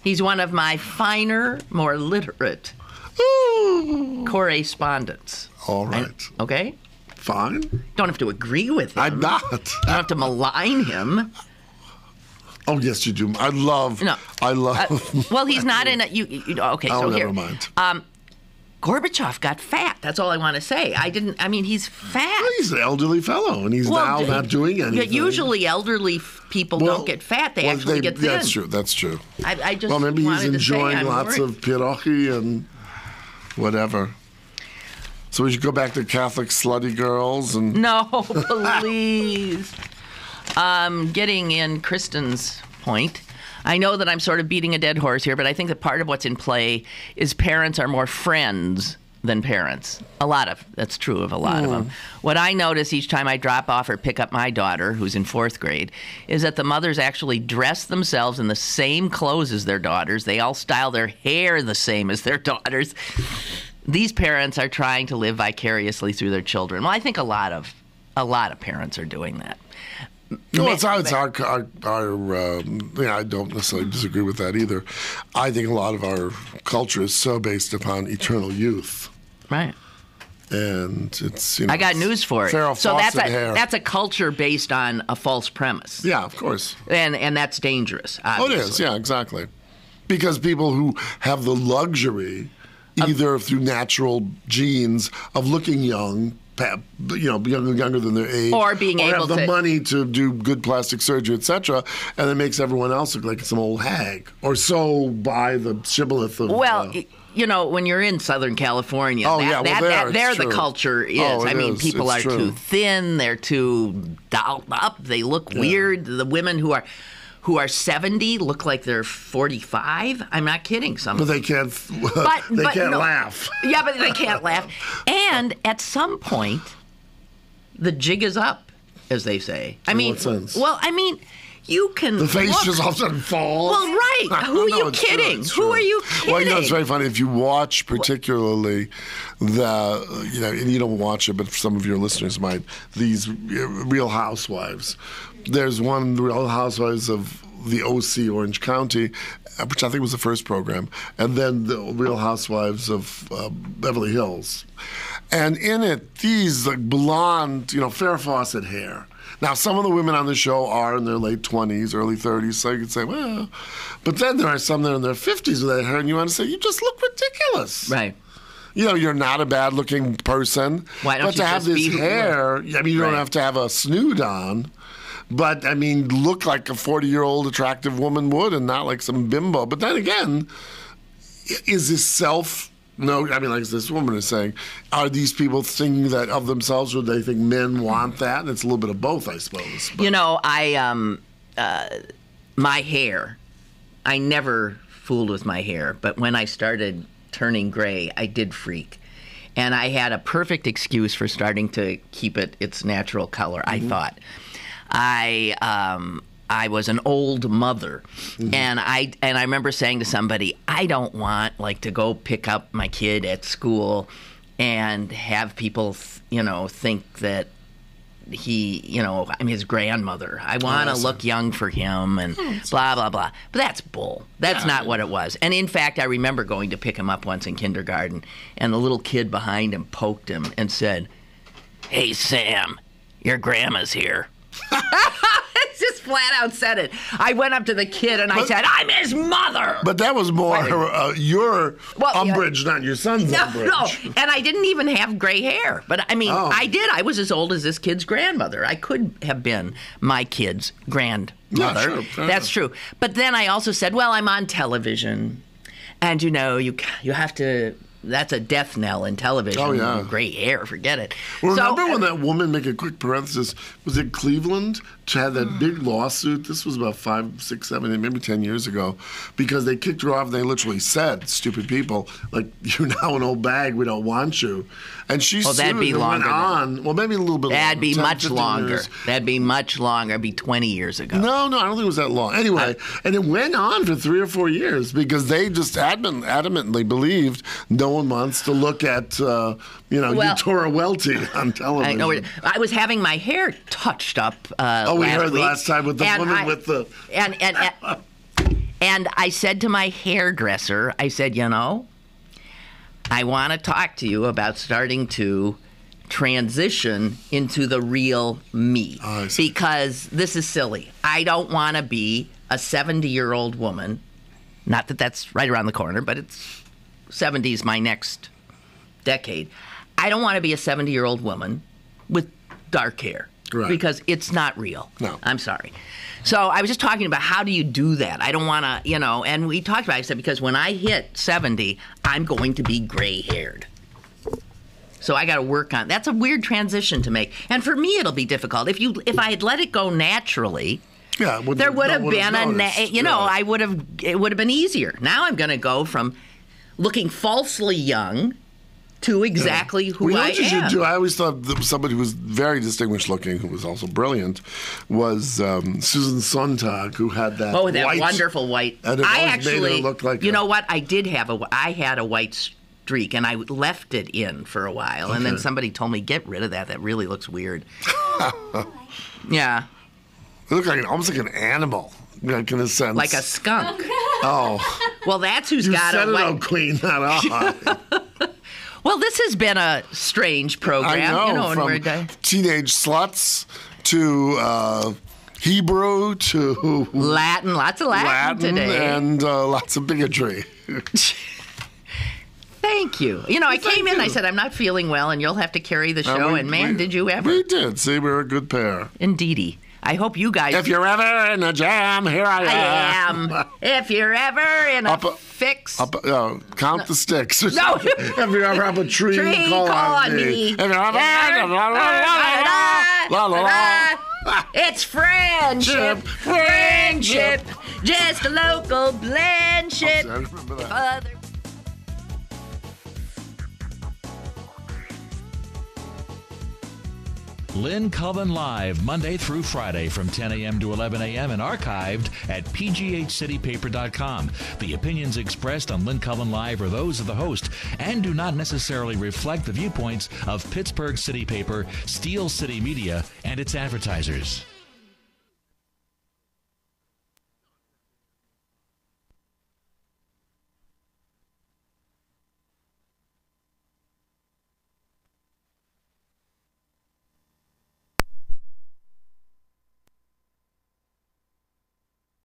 He's one of my finer, more literate correspondents. All right. Okay? Fine. Don't have to agree with him. I'm not. You don't have to malign him. Oh, yes, you do. I love. Well, he's not in a... okay, oh, so never here. mind. Gorbachev got fat. That's all I want to say. He's fat. Well, he's an elderly fellow, and he's now not doing anything. Usually elderly people don't get fat. They actually get thin. That's true. I just well, maybe he's enjoying lots worried. of pierogi and whatever. So we should go back to Catholic slutty girls and... No, please. Getting in Kristen's point, I know that I'm sort of beating a dead horse here, but I think that part of what's in play is parents are more friends than parents. That's true of a lot of them. What I notice each time I drop off or pick up my daughter, who's in 4th grade, is that the mothers actually dress themselves in the same clothes as their daughters. They all style their hair the same as their daughters. These parents are trying to live vicariously through their children. Well, I think a lot of parents are doing that. Well, it's our I don't necessarily disagree with that either. I think a lot of our culture is so based upon eternal youth. Right. And it's, I got news for it. Farrah So Fawcett that's a culture based on a false premise. Yeah, of course. And that's dangerous, obviously. Oh, it is, yeah, exactly. Because people who have the luxury, either through natural genes of looking young, younger than their age, or being able have the money to do good plastic surgery, etc., and it makes everyone else look like some old hag, or so by the shibboleth of. Well, when you're in Southern California, the culture is. People are too thin, they're too dolled up, they look weird. The women who are 70 look like they're 45. I'm not kidding. But they can't. They can't laugh. Yeah, but they can't laugh. And at some point, the jig is up, as they say. What sense? Well, you can. The face just all of a sudden falls. Well, right. Who are you kidding? Who are you kidding? Well, it's very funny if you watch, particularly and you don't watch it, but some of your listeners might. These Real Housewives. There's one, the Real Housewives of the OC Orange County, which I think was the first program, and then the Real Housewives of Beverly Hills. And in it, these like blonde, Farrah Fawcett hair. Now, some of the women on the show are in their late 20s, early 30s, so you could say, well. But then there are some that are in their 50s with that hair, and you want to say, you just look ridiculous. Right. You're not a bad-looking person. Why don't but you to have just this be hair, you don't have to have a snood on. But, look like a 40-year-old attractive woman would and not like some bimbo. But then again, is this self... No, like this woman is saying, are these people thinking that of themselves, or do they think men want that? And it's a little bit of both, I suppose. But. My hair, I never fooled with my hair, but when I started turning gray, I did freak. And I had a perfect excuse for starting to keep it its natural color, I thought. I was an old mother, and I remember saying to somebody, I don't want to go pick up my kid at school and have people think that I'm his grandmother. I want to look young for him and blah blah blah. But that's bull. That's not what it was. And in fact, I remember going to pick him up once in kindergarten, and the little kid behind him poked him and said, "Hey Sam, your grandma's here." Just flat out said it. I went up to the kid and I said, "I'm his mother." But that was more your umbrage, not your son's umbrage. No, and I didn't even have gray hair. But I did. I was as old as this kid's grandmother. I could have been my kid's grandmother. Yeah, sure. That's true. But then I also said, well, I'm on television, and you have to. That's a death knell in television. Oh, yeah. Gray hair, forget it. Remember when that woman, make a quick parenthesis, was it Cleveland? Had that big lawsuit. This was about 5, 6, 7, maybe 10 years ago, because they kicked her off and they literally said, stupid people, you're now an old bag, we don't want you. And she sued that'd be and longer went on. Well, maybe a little bit That'd longer. be much longer. Years. That'd be much longer. It'd be 20 years ago. No, I don't think it was that long. Anyway, and it went on for 3 or 4 years because they just adamantly believed no one wants to look at, Utora Welty on television. I was having my hair touched up we heard week, last time with the woman with the... And I said to my hairdresser, I said, I want to talk to you about starting to transition into the real me. Because this is silly. I don't want to be a 70-year-old woman. Not that that's right around the corner, but 70 is my next decade. I don't want to be a 70-year-old woman with dark hair. Right. Because it's not real. No. I'm sorry. So I was just talking about how do you do that? I don't want to, and we talked about it. I said, because when I hit 70, I'm going to be gray-haired. So I got to work on. That's a weird transition to make. And for me, it'll be difficult. If I had let it go naturally, there would have been it would have been easier. Now I'm going to go from looking falsely young to exactly who I am. You should do? I always thought that somebody who was very distinguished looking, who was also brilliant, was Susan Sontag, who had that wonderful white. And it made her look like what? I had a white streak, and I left it in for a while, and then somebody told me, get rid of that. That really looks weird. Yeah. It looked almost like an animal, in a sense. Like a skunk. Oh. Well, that's who's got a white... You said it, Queen, not I. Well, this has been a strange program. I know, from teenage sluts to Hebrew to... Latin, lots of Latin today. And lots of bigotry. Thank you. I came in, I said, I'm not feeling well, and you'll have to carry the show, did you ever? We did. See, we're a good pair. Indeedy. I hope you guys... If you're ever in a jam, here I am. If you're ever in a fix... count the sticks. No. If you're ever up a tree, call on me. If you're ever... It's friendship. Friendship. Just a local blendship. I remember that. Lynn Cullen Live, Monday through Friday from 10 a.m. to 11 a.m. and archived at pghcitypaper.com. The opinions expressed on Lynn Cullen Live are those of the host and do not necessarily reflect the viewpoints of Pittsburgh City Paper, Steel City Media, and its advertisers.